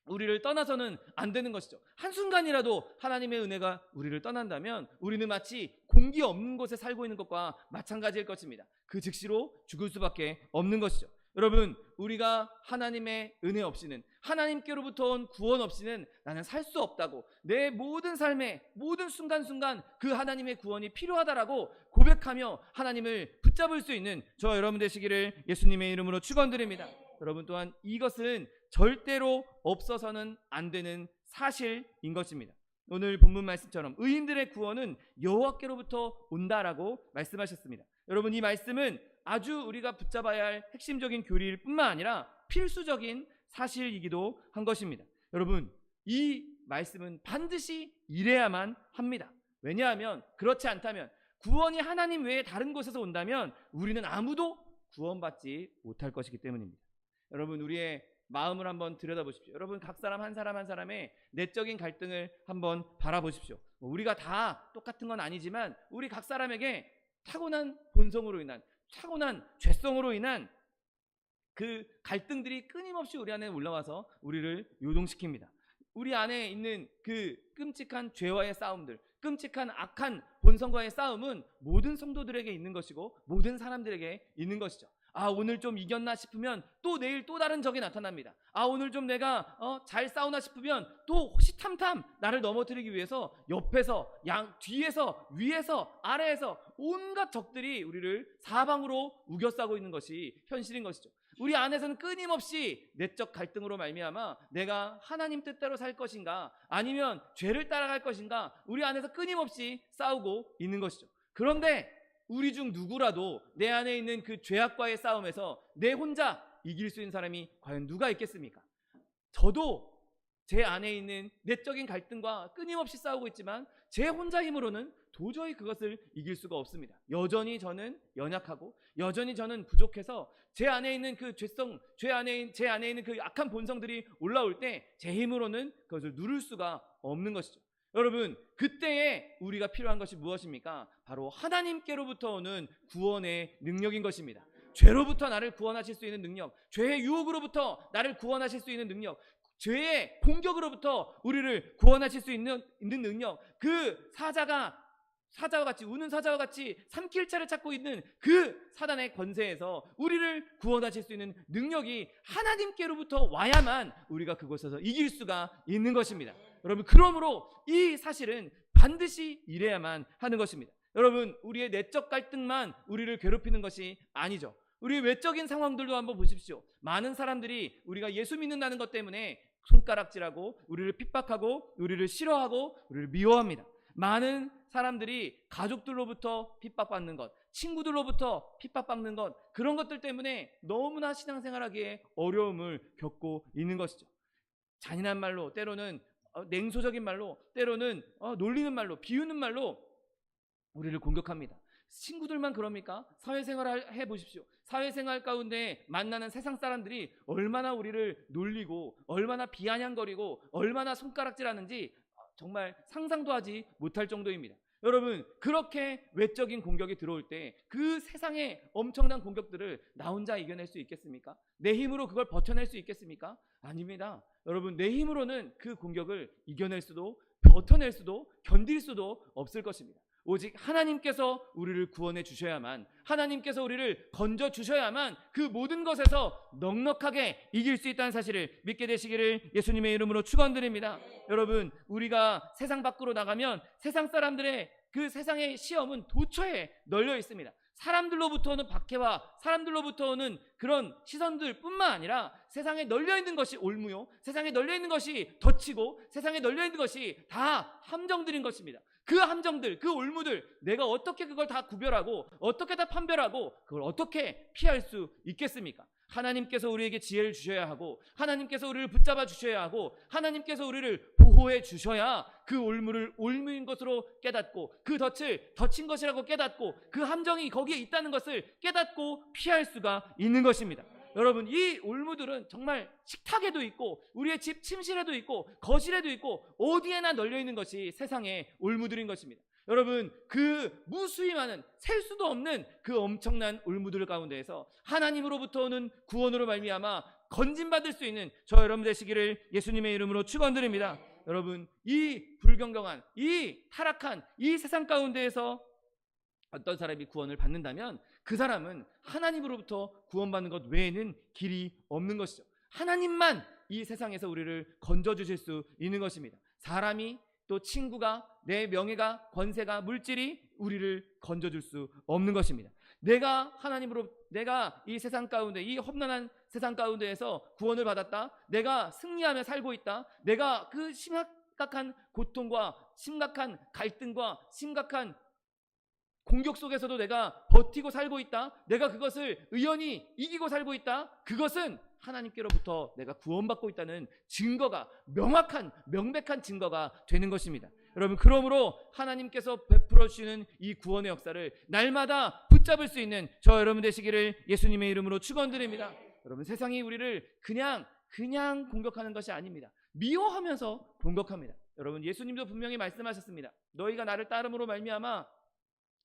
우리를 떠나서는 안 되는 것이죠. 한순간이라도 하나님의 은혜가 우리를 떠난다면 우리는 마치 공기 없는 곳에 살고 있는 것과 마찬가지일 것입니다. 그 즉시로 죽을 수밖에 없는 것이죠. 여러분, 우리가 하나님의 은혜 없이는, 하나님께로부터 온 구원 없이는 나는 살 수 없다고, 내 모든 삶의 모든 순간순간 그 하나님의 구원이 필요하다라고 고백하며 하나님을 붙잡을 수 있는 저와 여러분 되시기를 예수님의 이름으로 축원드립니다. 여러분, 또한 이것은 절대로 없어서는 안 되는 사실인 것입니다. 오늘 본문 말씀처럼 의인들의 구원은 여호와께로부터 온다라고 말씀하셨습니다. 여러분, 이 말씀은 아주 우리가 붙잡아야 할 핵심적인 교리일 뿐만 아니라 필수적인 사실이기도 한 것입니다. 여러분, 이 말씀은 반드시 이래야만 합니다. 왜냐하면 그렇지 않다면, 구원이 하나님 외에 다른 곳에서 온다면 우리는 아무도 구원받지 못할 것이기 때문입니다. 여러분, 우리의 마음을 한번 들여다보십시오. 여러분, 각 사람 한 사람 한 사람의 내적인 갈등을 한번 바라보십시오. 우리가 다 똑같은 건 아니지만 우리 각 사람에게 타고난 본성으로 인한, 타고난 죄성으로 인한 그 갈등들이 끊임없이 우리 안에 올라와서 우리를 요동시킵니다. 우리 안에 있는 그 끔찍한 죄와의 싸움들, 끔찍한 악한 본성과의 싸움은 모든 성도들에게 있는 것이고 모든 사람들에게 있는 것이죠. 아, 오늘 좀 이겼나 싶으면 또 내일 또 다른 적이 나타납니다. 아, 오늘 좀 내가 잘 싸우나 싶으면 또 호시탐탐 나를 넘어뜨리기 위해서 옆에서, 뒤에서, 위에서, 아래에서 온갖 적들이 우리를 사방으로 우겨싸고 있는 것이 현실인 것이죠. 우리 안에서는 끊임없이 내적 갈등으로 말미암아 내가 하나님 뜻대로 살 것인가 아니면 죄를 따라갈 것인가 우리 안에서 끊임없이 싸우고 있는 것이죠. 그런데 우리 중 누구라도 내 안에 있는 그 죄악과의 싸움에서 내 혼자 이길 수 있는 사람이 과연 누가 있겠습니까? 저도 제 안에 있는 내적인 갈등과 끊임없이 싸우고 있지만 제 혼자 힘으로는 도저히 그것을 이길 수가 없습니다. 여전히 저는 연약하고 여전히 저는 부족해서 제 안에 있는 그 제 안에 있는 그 악한 본성들이 올라올 때 제 힘으로는 그것을 누를 수가 없는 것이죠. 여러분, 그때에 우리가 필요한 것이 무엇입니까? 바로 하나님께로부터 오는 구원의 능력인 것입니다. 죄로부터 나를 구원하실 수 있는 능력, 죄의 유혹으로부터 나를 구원하실 수 있는 능력, 죄의 공격으로부터 우리를 구원하실 수 있는 능력, 그 사자와 같이 우는 사자와 같이 삼킬자를 찾고 있는 그 사단의 권세에서 우리를 구원하실 수 있는 능력이 하나님께로부터 와야만 우리가 그곳에서 이길 수가 있는 것입니다. 여러분, 그러므로 이 사실은 반드시 이래야만 하는 것입니다. 여러분, 우리의 내적 갈등만 우리를 괴롭히는 것이 아니죠. 우리의 외적인 상황들도 한번 보십시오. 많은 사람들이 우리가 예수 믿는다는 것 때문에 손가락질하고 우리를 핍박하고 우리를 싫어하고 우리를 미워합니다. 많은 사람들이 가족들로부터 핍박받는 것, 친구들로부터 핍박받는 것, 그런 것들 때문에 너무나 신앙생활하기에 어려움을 겪고 있는 것이죠. 잔인한 말로, 때로는 냉소적인 말로, 때로는 놀리는 말로, 비우는 말로 우리를 공격합니다. 친구들만 그럽니까? 사회생활을 해보십시오. 사회생활 가운데 만나는 세상 사람들이 얼마나 우리를 놀리고 얼마나 비아냥거리고 얼마나 손가락질하는지 정말 상상도 하지 못할 정도입니다. 여러분, 그렇게 외적인 공격이 들어올 때 그 세상의 엄청난 공격들을 나 혼자 이겨낼 수 있겠습니까? 내 힘으로 그걸 버텨낼 수 있겠습니까? 아닙니다. 여러분, 내 힘으로는 그 공격을 이겨낼 수도 버텨낼 수도 견딜 수도 없을 것입니다. 오직 하나님께서 우리를 구원해 주셔야만, 하나님께서 우리를 건져 주셔야만 그 모든 것에서 넉넉하게 이길 수 있다는 사실을 믿게 되시기를 예수님의 이름으로 축원드립니다. 여러분, 우리가 세상 밖으로 나가면 세상 사람들의 그 세상의 시험은 도처에 널려 있습니다. 사람들로부터 오는 박해와 사람들로부터 오는 그런 시선들 뿐만 아니라 세상에 널려있는 것이 올무요, 세상에 널려있는 것이 덫이고 세상에 널려있는 것이 다 함정들인 것입니다. 그 함정들, 그 올무들, 내가 어떻게 그걸 다 구별하고 어떻게 다 판별하고 그걸 어떻게 피할 수 있겠습니까? 하나님께서 우리에게 지혜를 주셔야 하고 하나님께서 우리를 붙잡아 주셔야 하고 하나님께서 우리를 보호해 주셔야 그 올무를 올무인 것으로 깨닫고 그 덫을 덫인 것이라고 깨닫고 그 함정이 거기에 있다는 것을 깨닫고 피할 수가 있는 것입니다. 여러분, 이 올무들은 정말 식탁에도 있고 우리의 집 침실에도 있고 거실에도 있고 어디에나 널려있는 것이 세상의 올무들인 것입니다. 여러분, 그 무수히 많은 셀 수도 없는 그 엄청난 올무들 가운데에서 하나님으로부터 오는 구원으로 말미암아 건진받을 수 있는 저 여러분 되시기를 예수님의 이름으로 축원드립니다. 여러분, 이 불경경한, 이 타락한 이 세상 가운데에서 어떤 사람이 구원을 받는다면 그 사람은 하나님으로부터 구원받는 것 외에는 길이 없는 것이죠. 하나님만 이 세상에서 우리를 건져주실 수 있는 것입니다. 사람이 또 친구가, 내 명예가, 권세가, 물질이 우리를 건져줄 수 없는 것입니다. 내가 이 세상 가운데, 이 험난한 세상 가운데에서 구원을 받았다, 내가 승리하며 살고 있다, 내가 그 심각한 고통과 심각한 갈등과 심각한 공격 속에서도 내가 버티고 살고 있다, 내가 그것을 의연히 이기고 살고 있다, 그것은 하나님께로부터 내가 구원받고 있다는 증거가, 명백한 증거가 되는 것입니다. 여러분, 그러므로 하나님께서 베풀어 주시는 이 구원의 역사를 날마다 붙잡을 수 있는 저 여러분 되시기를 예수님의 이름으로 축원드립니다. 여러분, 세상이 우리를 그냥 공격하는 것이 아닙니다. 미워하면서 공격합니다. 여러분, 예수님도 분명히 말씀하셨습니다. 너희가 나를 따름으로 말미암아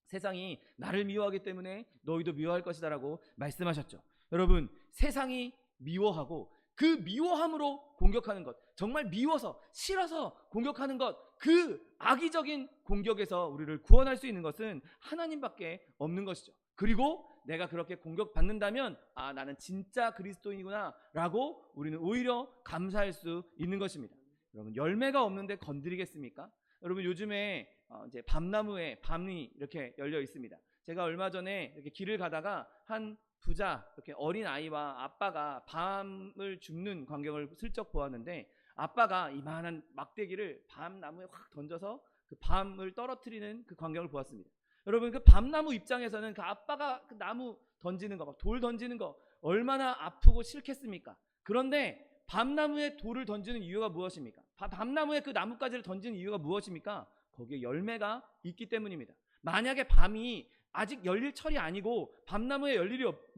세상이 나를 미워하기 때문에 너희도 미워할 것이다라고 말씀하셨죠. 여러분, 세상이 미워하고 그 미워함으로 공격하는 것, 정말 미워서 싫어서 공격하는 것, 그 악의적인 공격에서 우리를 구원할 수 있는 것은 하나님밖에 없는 것이죠. 그리고 내가 그렇게 공격받는다면 나는 진짜 그리스도인이구나 라고 우리는 오히려 감사할 수 있는 것입니다. 여러분, 열매가 없는데 건드리겠습니까? 여러분, 요즘에 이제 밤나무에 밤이 이렇게 열려 있습니다. 제가 얼마 전에 이렇게 길을 가다가 한 부자 이렇게 어린 아이와 아빠가 밤을 줍는 광경을 슬쩍 보았는데, 아빠가 이만한 막대기를 밤나무에 확 던져서 그 밤을 떨어뜨리는 그 광경을 보았습니다. 여러분, 그 밤나무 입장에서는 그 아빠가 그 나무 던지는 거, 막 돌 던지는 거 얼마나 아프고 싫겠습니까? 그런데 밤나무에 돌을 던지는 이유가 무엇입니까? 밤나무에 그 나뭇가지를 던지는 이유가 무엇입니까? 거기에 열매가 있기 때문입니다. 만약에 밤이 아직 열릴 철이 아니고 밤나무에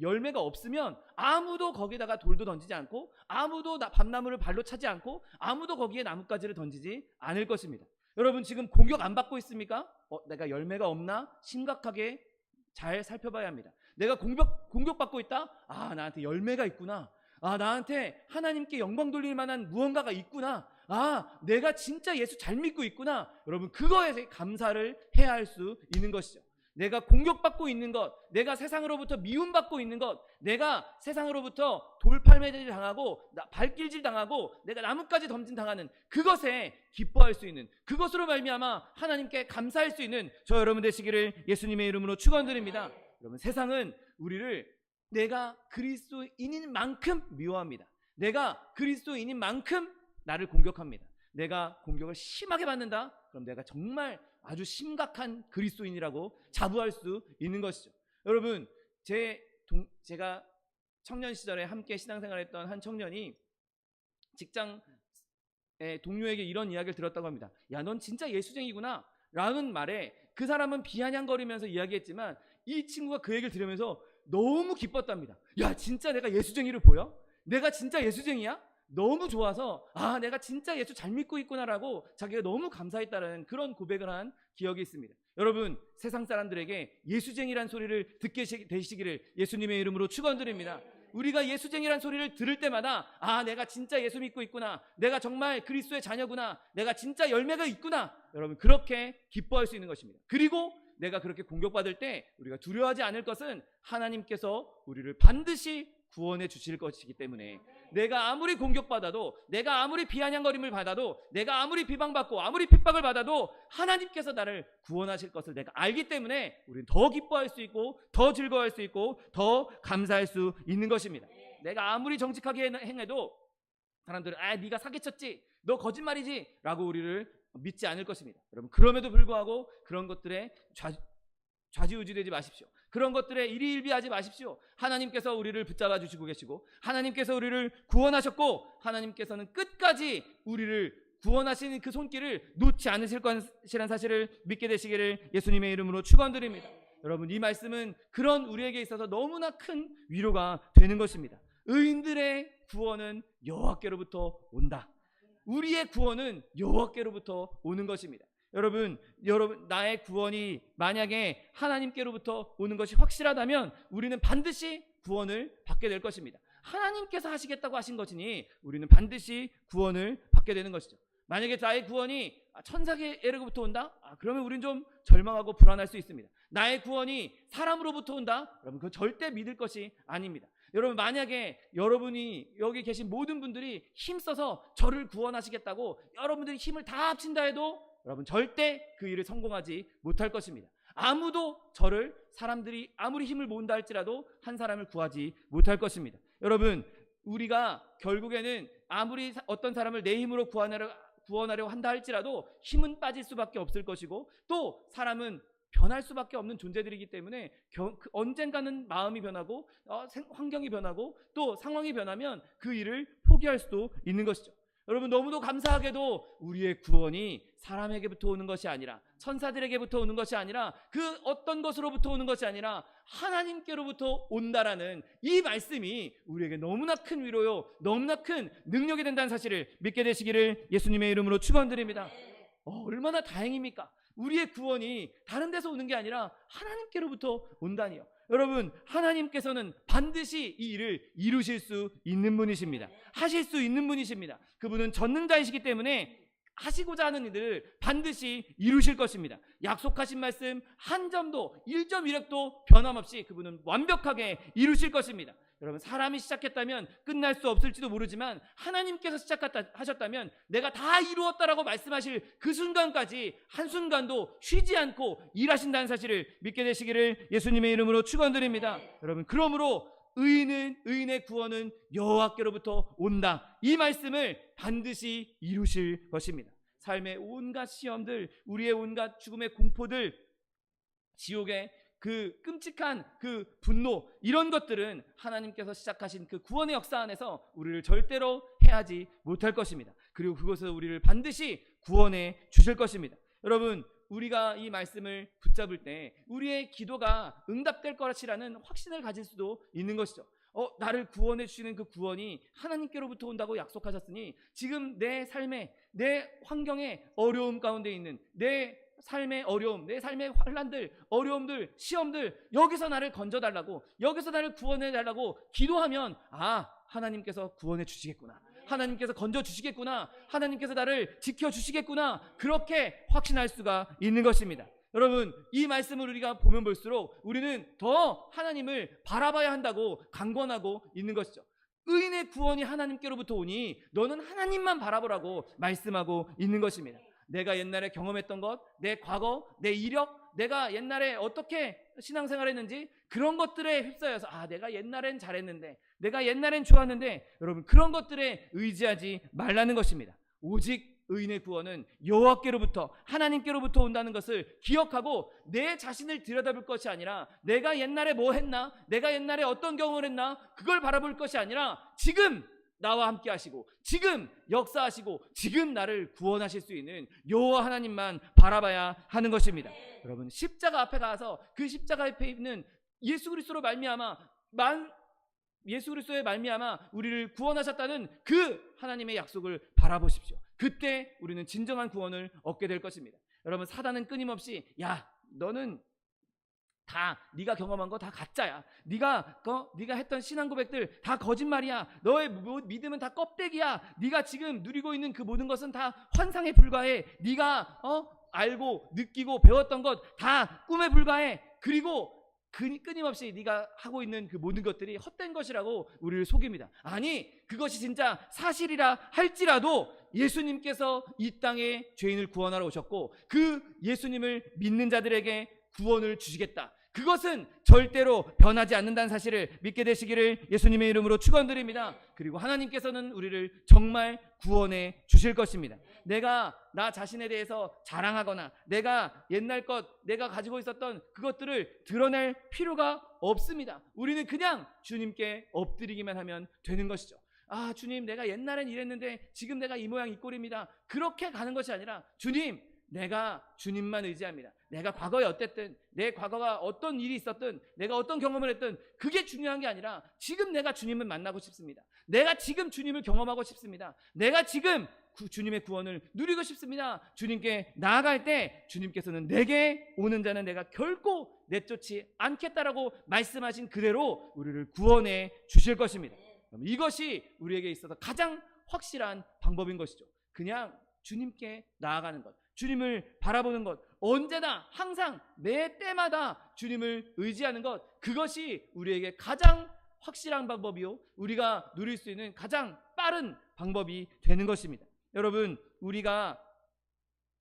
열매가 없으면 아무도 거기다가 돌도 던지지 않고, 아무도 밤나무를 발로 차지 않고, 아무도 거기에 나뭇가지를 던지지 않을 것입니다. 여러분, 지금 공격 안 받고 있습니까? 내가 열매가 없나? 심각하게 잘 살펴봐야 합니다. 내가 공격받고 있다? 나한테 열매가 있구나. 나한테 하나님께 영광 돌릴 만한 무언가가 있구나. 내가 진짜 예수 잘 믿고 있구나. 여러분, 그거에 감사를 해야 할 수 있는 것이죠. 내가 공격받고 있는 것, 내가 세상으로부터 미움받고 있는 것, 내가 세상으로부터 돌팔매질 당하고 발길질 당하고 내가 나뭇가지 덤진 당하는 그것에 기뻐할 수 있는, 그것으로 말미암아 하나님께 감사할 수 있는 저 여러분 되시기를 예수님의 이름으로 축원드립니다. 여러분, 세상은 우리를 내가 그리스도인인 만큼 미워합니다. 내가 그리스도인인 만큼 나를 공격합니다. 내가 공격을 심하게 받는다? 그럼 내가 정말 아주 심각한 그리스도인이라고 자부할 수 있는 것이죠. 여러분, 제가 청년 시절에 함께 신앙생활했던 한 청년이 직장 동료에게 이런 이야기를 들었다고 합니다. 야, 넌 진짜 예수쟁이구나 라는 말에 그 사람은 비아냥거리면서 이야기했지만 이 친구가 그 얘기를 들으면서 너무 기뻤답니다. 야, 진짜 내가 예수쟁이를 보여? 내가 진짜 예수쟁이야? 너무 좋아서 내가 진짜 예수 잘 믿고 있구나라고 자기가 너무 감사했다는 그런 고백을 한 기억이 있습니다. 여러분, 세상 사람들에게 예수쟁이란 소리를 듣게 되시기를 예수님의 이름으로 축원드립니다. 우리가 예수쟁이란 소리를 들을 때마다 내가 진짜 예수 믿고 있구나, 내가 정말 그리스도의 자녀구나, 내가 진짜 열매가 있구나, 여러분 그렇게 기뻐할 수 있는 것입니다. 그리고 내가 그렇게 공격받을 때 우리가 두려워하지 않을 것은 하나님께서 우리를 반드시 구원해 주실 것이기 때문에, 내가 아무리 공격받아도, 내가 아무리 비아냥거림을 받아도, 내가 아무리 비방받고 아무리 핍박을 받아도 하나님께서 나를 구원하실 것을 내가 알기 때문에 우리는 더 기뻐할 수 있고 더 즐거워할 수 있고 더 감사할 수 있는 것입니다. 내가 아무리 정직하게 행해도 사람들은 네가 사기쳤지, 너 거짓말이지 라고 우리를 믿지 않을 것입니다. 여러분, 그럼에도 불구하고 그런 것들에 좌지우지되지 마십시오. 그런 것들에 일희일비하지 마십시오. 하나님께서 우리를 붙잡아 주시고 계시고, 하나님께서 우리를 구원하셨고, 하나님께서는 끝까지 우리를 구원하시는 그 손길을 놓지 않으실 것이라는 사실을 믿게 되시기를 예수님의 이름으로 축원드립니다. 여러분, 이 말씀은 그런 우리에게 있어서 너무나 큰 위로가 되는 것입니다. 의인들의 구원은 여호와께로부터 온다. 우리의 구원은 여호와께로부터 오는 것입니다. 여러분, 나의 구원이 만약에 하나님께로부터 오는 것이 확실하다면 우리는 반드시 구원을 받게 될 것입니다. 하나님께서 하시겠다고 하신 것이니 우리는 반드시 구원을 받게 되는 것이죠. 만약에 나의 구원이 천사계로부터 온다? 그러면 우리는 좀 절망하고 불안할 수 있습니다. 나의 구원이 사람으로부터 온다? 여러분, 그건 절대 믿을 것이 아닙니다. 여러분, 만약에 여러분이 여기 계신 모든 분들이 힘써서 저를 구원하시겠다고 여러분들이 힘을 다 합친다 해도 여러분 절대 그 일을 성공하지 못할 것입니다. 아무도 사람들이 아무리 힘을 모은다 할지라도 한 사람을 구하지 못할 것입니다. 여러분, 우리가 결국에는 아무리 어떤 사람을 내 힘으로 구원하려고 한다 할지라도 힘은 빠질 수밖에 없을 것이고, 또 사람은 변할 수밖에 없는 존재들이기 때문에 언젠가는 마음이 변하고 환경이 변하고 또 상황이 변하면 그 일을 포기할 수도 있는 것이죠. 여러분, 너무도 감사하게도 우리의 구원이 사람에게부터 오는 것이 아니라, 천사들에게부터 오는 것이 아니라, 그 어떤 것으로부터 오는 것이 아니라 하나님께로부터 온다라는 이 말씀이 우리에게 너무나 큰 위로요, 너무나 큰 능력이 된다는 사실을 믿게 되시기를 예수님의 이름으로 축원드립니다. 얼마나 다행입니까? 우리의 구원이 다른 데서 오는 게 아니라 하나님께로부터 온다니요. 여러분, 하나님께서는 반드시 이 일을 이루실 수 있는 분이십니다. 하실 수 있는 분이십니다. 그분은 전능자이시기 때문에 하시고자 하는 일을 반드시 이루실 것입니다. 약속하신 말씀 한 점도 1.1획도 변함없이 그분은 완벽하게 이루실 것입니다. 여러분, 사람이 시작했다면 끝날 수 없을지도 모르지만 하나님께서 시작하셨다면 내가 다 이루었다라고 말씀하실 그 순간까지 한순간도 쉬지 않고 일하신다는 사실을 믿게 되시기를 예수님의 이름으로 축원드립니다. 여러분, 그러므로 의인의 구원은 여호와께로부터 온다, 이 말씀을 반드시 이루실 것입니다. 삶의 온갖 시험들, 우리의 온갖 죽음의 공포들, 지옥의 그 끔찍한 그 분노, 이런 것들은 하나님께서 시작하신 그 구원의 역사 안에서 우리를 절대로 해하지 못할 것입니다. 그리고 그것을 우리를 반드시 구원해 주실 것입니다. 여러분, 우리가 이 말씀을 붙잡을 때 우리의 기도가 응답될 것이라는 확신을 가질 수도 있는 것이죠. 나를 구원해 주시는 그 구원이 하나님께로부터 온다고 약속하셨으니 지금 내 삶에, 내 환경에 어려움 가운데 있는 내 삶의 어려움, 내 삶의 환난들, 어려움들, 시험들, 여기서 나를 건져달라고, 여기서 나를 구원해달라고 기도하면 하나님께서 구원해 주시겠구나, 하나님께서 건져주시겠구나, 하나님께서 나를 지켜주시겠구나, 그렇게 확신할 수가 있는 것입니다. 여러분, 이 말씀을 우리가 보면 볼수록 우리는 더 하나님을 바라봐야 한다고 강권하고 있는 것이죠. 의인의 구원이 하나님께로부터 오니 너는 하나님만 바라보라고 말씀하고 있는 것입니다. 내가 옛날에 경험했던 것, 내 과거, 내 이력, 내가 옛날에 어떻게 신앙생활 했는지, 그런 것들에 휩싸여서 내가 옛날엔 잘했는데, 내가 옛날엔 좋았는데, 여러분, 그런 것들에 의지하지 말라는 것입니다. 오직 의인의 구원은 여호와께로부터, 하나님께로부터 온다는 것을 기억하고 내 자신을 들여다볼 것이 아니라 내가 옛날에 뭐 했나, 내가 옛날에 어떤 경험을 했나, 그걸 바라볼 것이 아니라 지금 나와 함께 하시고 지금 역사하시고 지금 나를 구원하실 수 있는 여호와 하나님만 바라봐야 하는 것입니다. 여러분, 십자가 앞에 가서 그 십자가 앞에 있는 예수 그리스도로 예수 그리스도의 말미암아 우리를 구원하셨다는 그 하나님의 약속을 바라보십시오. 그때 우리는 진정한 구원을 얻게 될 것입니다. 여러분, 사단은 끊임없이 너는 다 네가 경험한 거 다 가짜야, 네가 했던 신앙 고백들 다 거짓말이야, 너의 믿음은 다 껍데기야, 네가 지금 누리고 있는 그 모든 것은 다 환상에 불과해, 네가 알고 느끼고 배웠던 것 다 꿈에 불과해, 그리고 끊임없이 네가 하고 있는 그 모든 것들이 헛된 것이라고 우리를 속입니다. 아니, 그것이 진짜 사실이라 할지라도 예수님께서 이 땅에 죄인을 구원하러 오셨고 그 예수님을 믿는 자들에게 구원을 주시겠다, 그것은 절대로 변하지 않는다는 사실을 믿게 되시기를 예수님의 이름으로 축원드립니다. 그리고 하나님께서는 우리를 정말 구원해 주실 것입니다. 내가 나 자신에 대해서 자랑하거나 내가 옛날 것, 내가 가지고 있었던 그것들을 드러낼 필요가 없습니다. 우리는 그냥 주님께 엎드리기만 하면 되는 것이죠. 주님, 내가 옛날엔 이랬는데 지금 내가 이 모양 이 꼴입니다, 그렇게 가는 것이 아니라 주님, 내가 주님만 의지합니다. 내가 과거에 어땠든, 내 과거가 어떤 일이 있었든, 내가 어떤 경험을 했든 그게 중요한 게 아니라 지금 내가 주님을 만나고 싶습니다. 내가 지금 주님을 경험하고 싶습니다. 내가 지금 주님의 구원을 누리고 싶습니다. 주님께 나아갈 때 주님께서는 내게 오는 자는 내가 결코 내쫓지 않겠다라고 말씀하신 그대로 우리를 구원해 주실 것입니다. 이것이 우리에게 있어서 가장 확실한 방법인 것이죠. 그냥 주님께 나아가는 것, 주님을 바라보는 것, 언제나 항상 매 때마다 주님을 의지하는 것, 그것이 우리에게 가장 확실한 방법이요, 우리가 누릴 수 있는 가장 빠른 방법이 되는 것입니다. 여러분, 우리가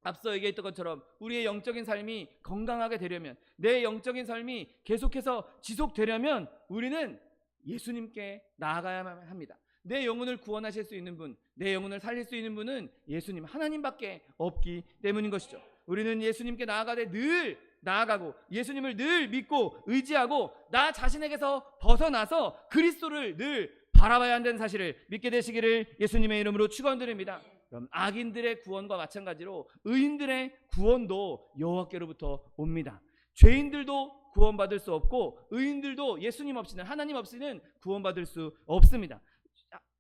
앞서 얘기했던 것처럼 우리의 영적인 삶이 건강하게 되려면, 내 영적인 삶이 계속해서 지속되려면 우리는 예수님께 나아가야만 합니다. 내 영혼을 구원하실 수 있는 분, 내 영혼을 살릴 수 있는 분은 예수님 하나님밖에 없기 때문인 것이죠. 우리는 예수님께 나아가되 늘 나아가고 예수님을 늘 믿고 의지하고 나 자신에게서 벗어나서 그리스도를 늘 바라봐야 한다는 사실을 믿게 되시기를 예수님의 이름으로 축원드립니다. 그럼 악인들의 구원과 마찬가지로 의인들의 구원도 여호와께로부터 옵니다. 죄인들도 구원받을 수 없고 의인들도 예수님 없이는, 하나님 없이는 구원받을 수 없습니다.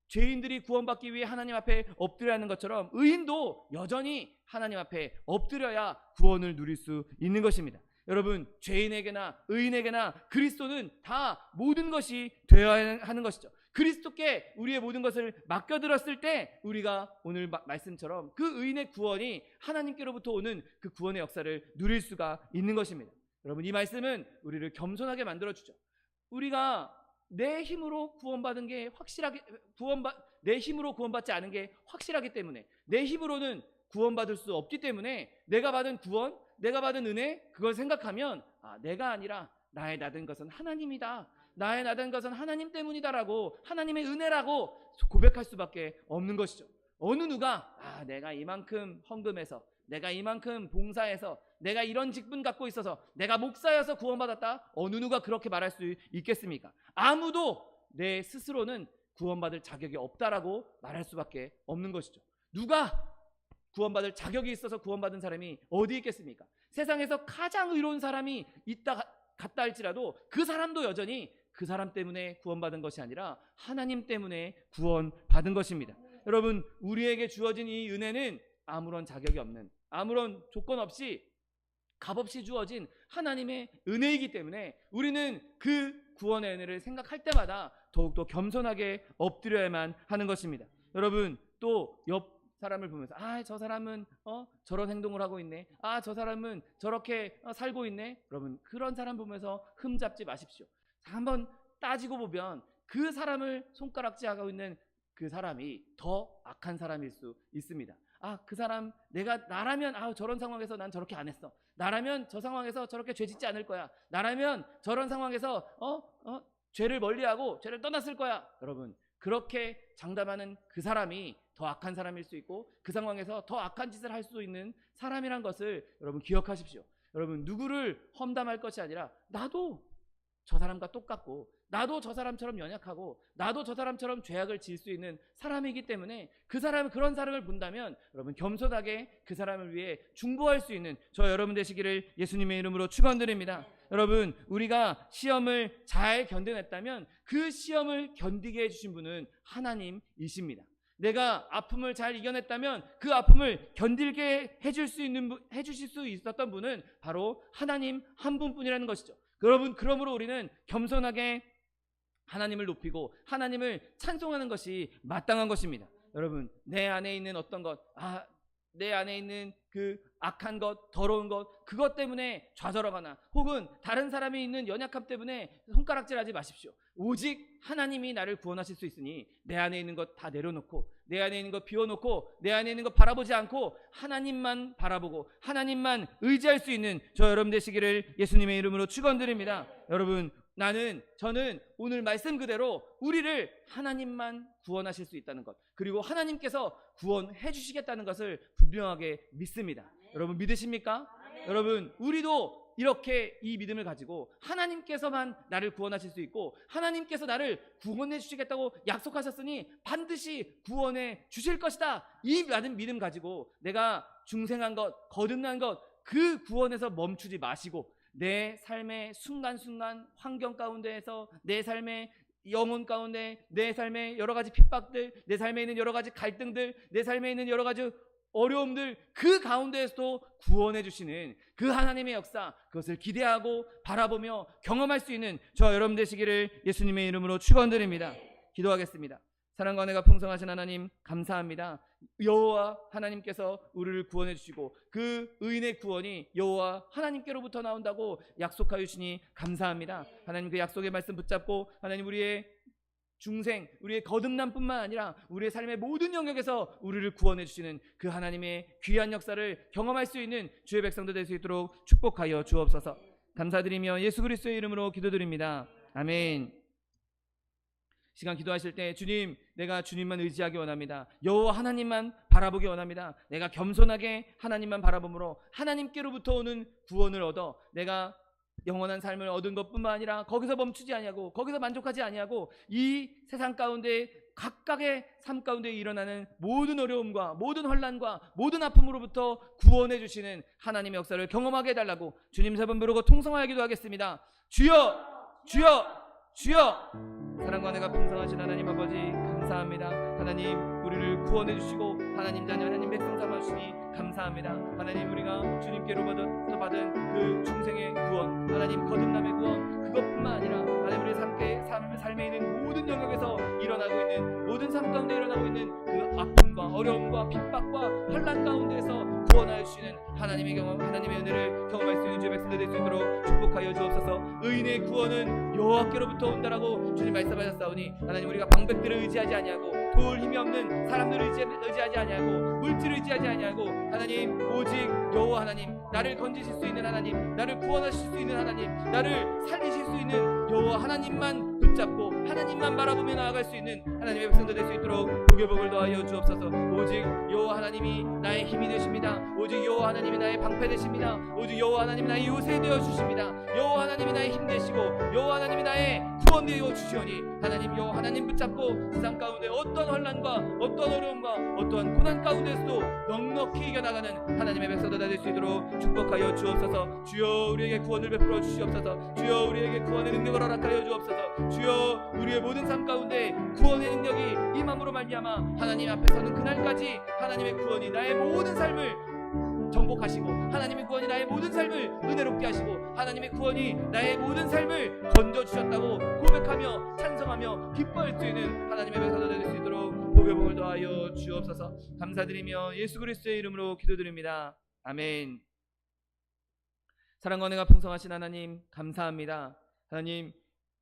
죄인들이 구원받기 위해 하나님 앞에 엎드려야 하는 것처럼 의인도 여전히 하나님 앞에 엎드려야 구원을 누릴 수 있는 것입니다. 여러분, 죄인에게나 의인에게나 그리스도는 다 모든 것이 되어야 하는 것이죠. 그리스도께 우리의 모든 것을 맡겨들었을 때 우리가 오늘 말씀처럼 그 의인의 구원이 하나님께로부터 오는 그 구원의 역사를 누릴 수가 있는 것입니다. 여러분, 이 말씀은 우리를 겸손하게 만들어주죠. 우리가 내 힘으로 구원받은 게 확실하게 내 힘으로 구원받지 않은 게 확실하기 때문에, 내 힘으로는 구원받을 수 없기 때문에 내가 받은 구원, 내가 받은 은혜, 그걸 생각하면 내가 아니라 나의 나된 것은 하나님이다, 나의 나된 것은 하나님 때문이다라고, 하나님의 은혜라고 고백할 수밖에 없는 것이죠. 어느 누가 내가 이만큼 헌금해서, 내가 이만큼 봉사해서, 내가 이런 직분 갖고 있어서, 내가 목사여서 구원받았다, 어느 누가 그렇게 말할 수 있겠습니까? 아무도 내 스스로는 구원받을 자격이 없다라고 말할 수밖에 없는 것이죠. 누가 구원받을 자격이 있어서 구원받은 사람이 어디 있겠습니까? 세상에서 가장 의로운 사람이 갔다 할지라도 그 사람도 여전히 그 사람 때문에 구원받은 것이 아니라 하나님 때문에 구원받은 것입니다. 여러분, 우리에게 주어진 이 은혜는 아무런 자격이 없는, 아무런 조건 없이 값없이 주어진 하나님의 은혜이기 때문에 우리는 그 구원의 은혜를 생각할 때마다 더욱더 겸손하게 엎드려야만 하는 것입니다. 여러분, 또 옆 사람을 보면서 저 사람은 저런 행동을 하고 있네, 저 사람은 저렇게 살고 있네, 여러분, 그런 사람 보면서 흠잡지 마십시오. 한번 따지고 보면 그 사람을 손가락질하고 있는 그 사람이 더 악한 사람일 수 있습니다. 그 사람, 나라면 저런 상황에서 난 저렇게 안 했어, 나라면 저 상황에서 저렇게 죄 짓지 않을 거야, 나라면 저런 상황에서 죄를 멀리하고 죄를 떠났을 거야. 여러분, 그렇게 장담하는 그 사람이 더 악한 사람일 수 있고, 그 상황에서 더 악한 짓을 할 수 있는 사람이란 것을 여러분 기억하십시오. 여러분, 누구를 험담할 것이 아니라 나도 저 사람과 똑같고, 나도 저 사람처럼 연약하고, 나도 저 사람처럼 죄악을 지을 수 있는 사람이기 때문에 그런 사람을 본다면 여러분 겸손하게 그 사람을 위해 중보할 수 있는 저 여러분 되시기를 예수님의 이름으로 축원드립니다. 여러분, 우리가 시험을 잘 견뎌냈다면 그 시험을 견디게 해주신 분은 하나님이십니다. 내가 아픔을 잘 이겨냈다면 그 아픔을 견딜게 해주실 수 있었던 분은 바로 하나님 한 분뿐이라는 것이죠. 여러분, 그러므로 우리는 겸손하게 하나님을 높이고 하나님을 찬송하는 것이 마땅한 것입니다. 여러분, 내 안에 있는 어떤 것, 내 안에 있는 그 악한 것, 더러운 것, 그것 때문에 좌절하거나 혹은 다른 사람이 있는 연약함 때문에 손가락질하지 마십시오. 오직 하나님이 나를 구원하실 수 있으니 내 안에 있는 것 다 내려놓고, 내 안에 있는 것 비워놓고, 내 안에 있는 것 바라보지 않고 하나님만 바라보고 하나님만 의지할 수 있는 저 여러분 되시기를 예수님의 이름으로 축원드립니다. 여러분, 저는 오늘 말씀 그대로 우리를 하나님만 구원하실 수 있다는 것, 그리고 하나님께서 구원해 주시겠다는 것을 분명하게 믿습니다. 여러분, 믿으십니까? 여러분, 우리도 이렇게 이 믿음을 가지고 하나님께서만 나를 구원하실 수 있고 하나님께서 나를 구원해 주시겠다고 약속하셨으니 반드시 구원해 주실 것이다, 이 많은 믿음 가지고 내가 중생한 것, 거듭난 것, 그 구원에서 멈추지 마시고 내 삶의 순간순간 환경 가운데에서, 내 삶의 영혼 가운데, 내 삶의 여러 가지 핍박들, 내 삶에 있는 여러 가지 갈등들, 내 삶에 있는 여러 가지 어려움들, 그 가운데에서도 구원해 주시는 그 하나님의 역사, 그것을 기대하고 바라보며 경험할 수 있는 저 여러분 되시기를 예수님의 이름으로 축원드립니다. 기도하겠습니다. 사랑과 은혜가 풍성하신 하나님, 감사합니다. 여호와 하나님께서 우리를 구원해 주시고 그 의인의 구원이 여호와 하나님께로부터 나온다고 약속하여 주시니 감사합니다. 하나님, 그 약속의 말씀 붙잡고 하나님, 우리의 중생, 우리의 거듭남뿐만 아니라 우리의 삶의 모든 영역에서 우리를 구원해 주시는 그 하나님의 귀한 역사를 경험할 수 있는 주의 백성들 될 수 있도록 축복하여 주옵소서. 감사드리며 예수 그리스도의 이름으로 기도드립니다. 아멘. 시간 기도하실 때 주님, 내가 주님만 의지하기 원합니다. 여호와 하나님만 바라보기 원합니다. 내가 겸손하게 하나님만 바라봄으로 하나님께로부터 오는 구원을 얻어 내가 영원한 삶을 얻은 것뿐만 아니라 거기서 멈추지 아니하고 거기서 만족하지 아니하고 이 세상 가운데 각각의 삶 가운데 일어나는 모든 어려움과 모든 환난과 모든 아픔으로부터 구원해 주시는 하나님의 역사를 경험하게 해달라고 주님 세 번 부르고 통성하여 기도하겠습니다. 주여, 주여, 주여. 사랑과 은혜가 풍성하신 하나님 아버지, 감사합니다. 하나님, 우리를 구원해 주시고 하나님 자녀, 하나님 백성 삼아 주시니 감사합니다. 하나님, 우리가 주님께로부터 받은 그 중생의 구원, 하나님 거듭남의 구원, 그것뿐만 아니라 하나님, 우리 삶에 있는 모든 영역에서 이런 있는 모든 삶 가운데 일어나고 있는 그 아픔과 어려움과 핍박과 환난 가운데에서 구원하여 주시는 하나님의 은혜를 경험할 수 있는 주의 백성들 될 수 있도록 축복하여 주옵소서. 의인의 구원은 여호와께로부터 온다라고 주님 말씀하셨사오니 하나님, 우리가 방백들을 의지하지 아니하고 도울 힘이 없는 사람들을 의지하지 아니하고 물질을 의지하지 아니하고 하나님, 오직 여호와 하나님, 나를 건지실 수 있는 하나님, 나를 구원하실 수 있는 하나님, 나를 살리실 수 있는 여호와 하나님만 붙잡고 하나님만 바라보며 나아갈 수 있는 하나님의 백성들 될 수 있도록 복의 복을 더하여 주옵소서. 오직 여호와 하나님이 나의 힘이 되십니다. 오직 여호와 하나님이 나의 방패 되십니다. 오직 여호와 하나님이 나의 요새 되어 주십니다. 여호와 하나님이 나의 힘 되시고 여호와 하나님이 나의 구원 되어 주시오니 하나님, 여호와 하나님 붙잡고 세상 가운데 어떤 환난과 어떤 어려움과 어떠한 고난 가운데서도 넉넉히 이겨나가는 하나님의 백성들 될 수 있도록 축복하여 주옵소서. 주여, 우리에게 구원을 베풀어 주시옵소서. 주여, 우리에게 구원의 능력을 허락하여 주옵소서. 주여, 우리의 모든 삶 가운데 구원의 능력이 임함으로 말미암아 하나님 앞에 서는 그날까지 하나님의 구원이 나의 모든 삶을 정복하시고 하나님의 구원이 나의 모든 삶을 은혜롭게 하시고 하나님의 구원이 나의 모든 삶을 건져주셨다고 고백하며 찬성하며 기뻐할 수 있는 하나님의 백성들 될 수 있도록 복의 복을 더하여 주옵소서. 감사드리며 예수 그리스도의 이름으로 기도드립니다. 아멘. 사랑과 은혜가 풍성하신 하나님, 감사합니다. 하나님,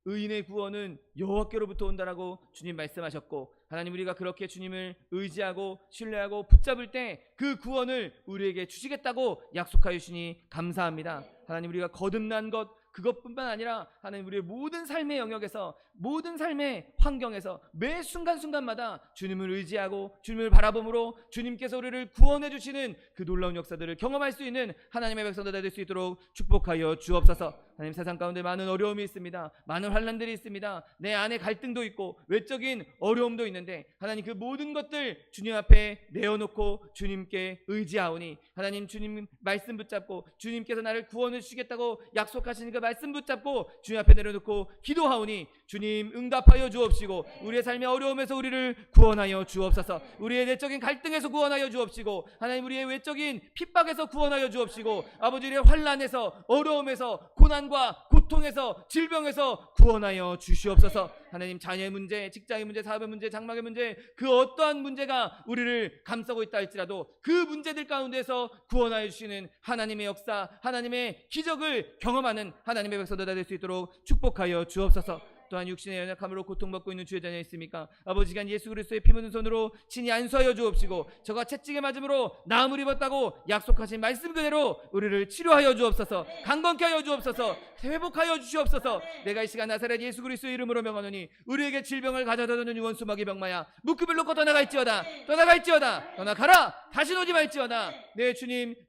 의인의 구원은 여호와께로부터 온다라고 주님 말씀하셨고 하나님, 우리가 그렇게 주님을 의지하고 신뢰하고 붙잡을 때 그 구원을 우리에게 주시겠다고 약속하여 주시니 감사합니다. 하나님, 우리가 거듭난 것 그것뿐만 아니라 하나님, 우리의 모든 삶의 영역에서 모든 삶의 환경에서 매 순간순간마다 주님을 의지하고 주님을 바라봄으로 주님께서 우리를 구원해 주시는 그 놀라운 역사들을 경험할 수 있는 하나님의 백성들 될 수 있도록 축복하여 주옵소서. 하나님, 세상 가운데 많은 어려움이 있습니다. 많은 환난들이 있습니다. 내 안에 갈등도 있고 외적인 어려움도 있는데 하나님, 그 모든 것들 주님 앞에 내어놓고 주님께 의지하오니 하나님, 주님 말씀 붙잡고 주님께서 나를 구원해 주시겠다고 약속하시는 그 말씀 붙잡고 주님 앞에 내려놓고 기도하오니 주님 응답하여 주옵시고 우리의 삶의 어려움에서 우리를 구원하여 주옵소서. 우리의 내적인 갈등에서 구원하여 주옵시고 하나님, 우리의 외적인 핍박에서 구원하여 주옵시고 아버지, 우리의 환난에서 어려움에서 고난과 고통에서 질병에서 구원하여 주시옵소서. 하나님, 자녀의 문제, 직장의 문제, 사업의 문제, 장막의 문제, 그 어떠한 문제가 우리를 감싸고 있다 할지라도 그 문제들 가운데서 구원하여 주시는 하나님의 역사, 하나님의 기적을 경험하는 하나님의 백성들 될 수 있도록 축복하여 주옵소서. 또한 육신의 연약함으로 고통받고 있는 주의 자녀 있습니까? 아버지가 예수 그리스도의 피 묻은 손으로 친히 안수하여 주옵시고 저가 채찍에 맞음으로 나음을 입었다고 약속하신 말씀 그대로 우리를 치료하여 주옵소서. 강건케 하여 주옵소서. 회복하여 주시옵소서. 내가 이 시간 나사렛 예수 그리스도의 이름으로 명하노니 우리에게 질병을 가져다 주는 유언수 마귀 병마야 무급을 놓고 떠나갈지어다. 떠나갈지어다. 떠나가라. 다시 오지 말지어다. 네,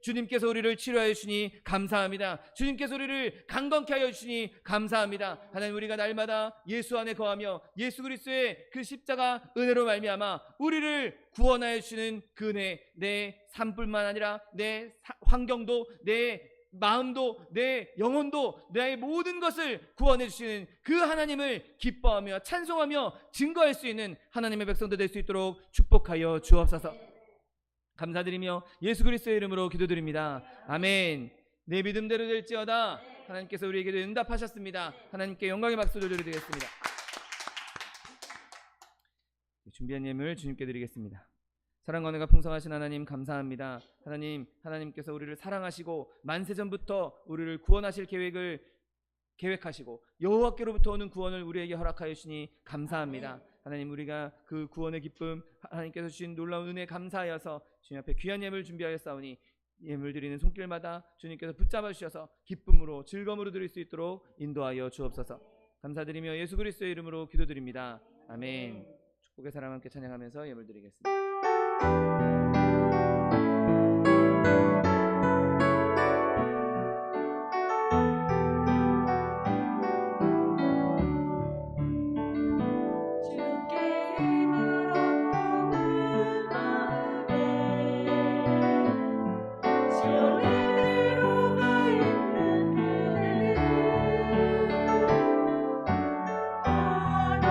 주님께서 우리를 치료하여 주시니 감사합니다. 주님께서 우리를 강건케 하여 주시니 감사합니다. 하나님, 우리가 날마다 예수 안에 거하며 예수 그리스도의 그 십자가 은혜로 말미암아 우리를 구원하여 주시는 그 은혜, 내 삶뿐만 아니라 내 환경도, 내 마음도, 내 영혼도, 내 모든 것을 구원해 주시는 그 하나님을 기뻐하며 찬송하며 증거할 수 있는 하나님의 백성들 될 수 있도록 축복하여 주옵소서. 감사드리며 예수 그리스도의 이름으로 기도드립니다. 아멘. 내 믿음대로 될지어다. 하나님께서 우리에게도 응답하셨습니다. 하나님께 영광의 박수를 드리겠습니다. 준비한 예물 주님께 드리겠습니다. 사랑과 은혜가 풍성하신 하나님, 감사합니다. 하나님께서 우리를 사랑하시고 만세전부터 우리를 구원하실 계획을 계획하시고 여호와께로부터 오는 구원을 우리에게 허락하여 주시니 감사합니다. 하나님, 우리가 그 구원의 기쁨, 하나님께서 주신 놀라운 은혜 감사하여서 주님 앞에 귀한 예물 준비하였사오니 예물 드리는 손길마다 주님께서 붙잡아 주셔서 기쁨으로 즐거움으로 드릴 수 있도록 인도하여 주옵소서. 감사드리며 예수 그리스도의 이름으로 기도드립니다. 아멘. 축복의 사랑 함께 찬양하면서 예물 드리겠습니다.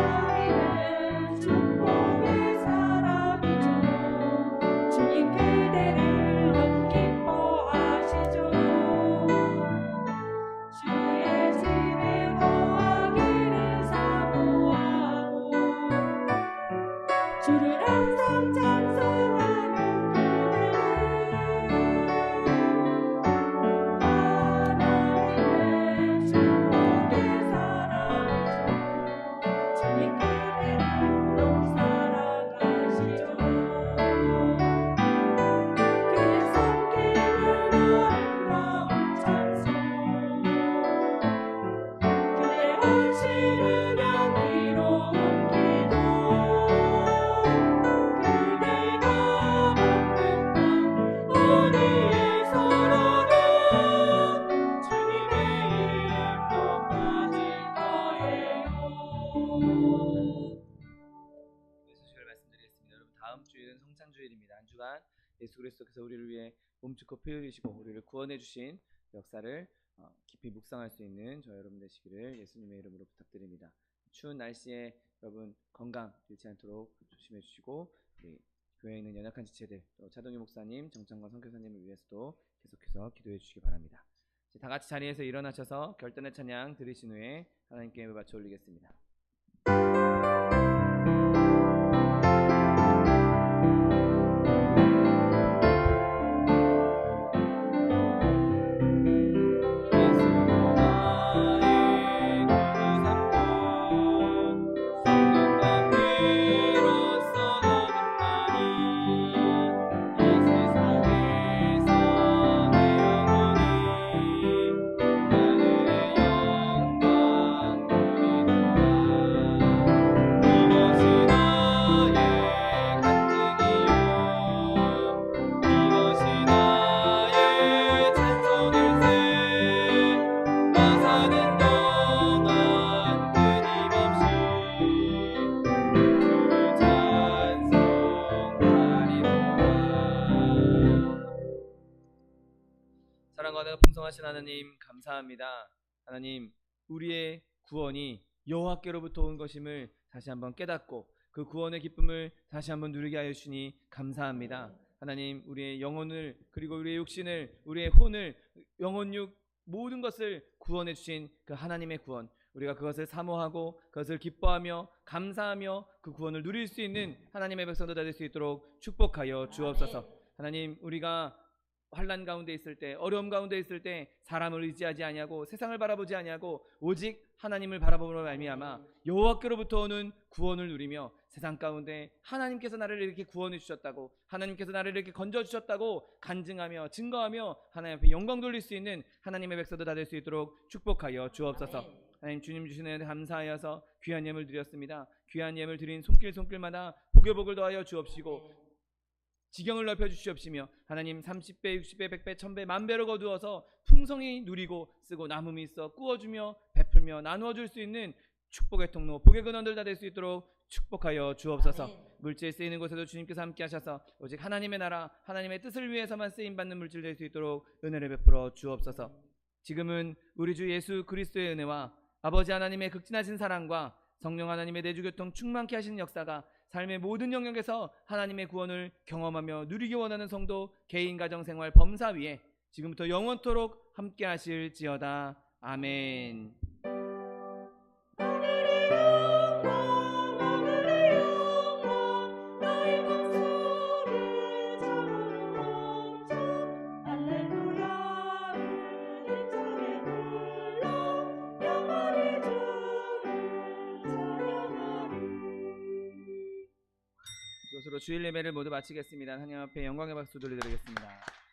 하나님의 축복의 사랑이죠. 주를 항상 찬송하는 하나님의 축복의 사랑하시고 주님 기대를 너무 사랑하시죠. 그의 섬기는 아름다운 찬송 그의 헌신은 향기로운 기도 그대가 먹는 것 어디에서라도 주님의 이름 높아질 거예요. 예수 주를 말씀드리겠습니다. 여러분 다음 주일은 성찬주일입니다. 한 주간 예수 그리스도께서 우리를 위해 몸짓고 피 흘리시고 우리를 구원해 주신 역사를 깊이 묵상할 수 있는 저 여러분 되시기를 예수님의 이름으로 부탁드립니다. 추운 날씨에 여러분 건강 잃지 않도록 조심해 주시고 우리 교회에 있는 연약한 지체들 또 차동희 목사님, 정창관 선교사님을 위해서도 계속해서 기도해 주시기 바랍니다. 이제 다 같이 자리에서 일어나셔서 결단의 찬양 들으신 후에 하나님께 예배 바쳐 올리겠습니다. 사랑과 풍성하신 하나님 감사합니다. 하나님 우리의 구원이 여호와께로부터 온 것임을 다시 한번 깨닫고 그 구원의 기쁨을 다시 한번 누리게 하여 주시니 감사합니다. 하나님 우리의 영혼을 그리고 우리의 육신을 우리의 혼을 영혼육 모든 것을 구원해 주신 그 하나님의 구원 우리가 그것을 사모하고 그것을 기뻐하며 감사하며 그 구원을 누릴 수 있는 하나님의 백성들 될 수 있도록 축복하여 주옵소서. 하나님 우리가 환난 가운데 있을 때 어려움 가운데 있을 때 사람을 의지하지 아니하고 세상을 바라보지 아니하고 오직 하나님을 바라보므로 말미암아 여호와께로부터 오는 구원을 누리며 세상 가운데 하나님께서 나를 이렇게 구원해 주셨다고 하나님께서 나를 이렇게 건져 주셨다고 간증하며 증거하며 하나님 앞에 영광 돌릴 수 있는 하나님의 백성들 다 될 수 있도록 축복하여 주옵소서. 하나님 주님 주시는 은혜 감사하여서 귀한 예물 드렸습니다. 귀한 예물 드린 손길마다 복을 더하여 주옵시고 지경을 넓혀 주시옵시며 하나님 30배, 60배, 100배, 1000배, 만배로 거두어서 풍성히 누리고 쓰고 남음이 있어 꾸어주며 베풀며 나누어 줄 수 있는 축복의 통로, 복의 근원들 다 될 수 있도록 축복하여 주옵소서. 물질 쓰이는 곳에도 주님께서 함께 하셔서 오직 하나님의 나라, 하나님의 뜻을 위해서만 쓰임받는 물질 될 수 있도록 은혜를 베풀어 주옵소서. 지금은 우리 주 예수 그리스도의 은혜와 아버지 하나님의 극진하신 사랑과 성령 하나님의 내주교통 충만케 하시는 역사가 삶의 모든 영역에서 하나님의 구원을 경험하며 누리기 원하는 성도 개인 가정생활 범사 위에 지금부터 영원토록 함께 하실지어다. 아멘. 이것으로 주일 예배를 모두 마치겠습니다. 하나님 앞에 영광의 박수 돌려드리겠습니다.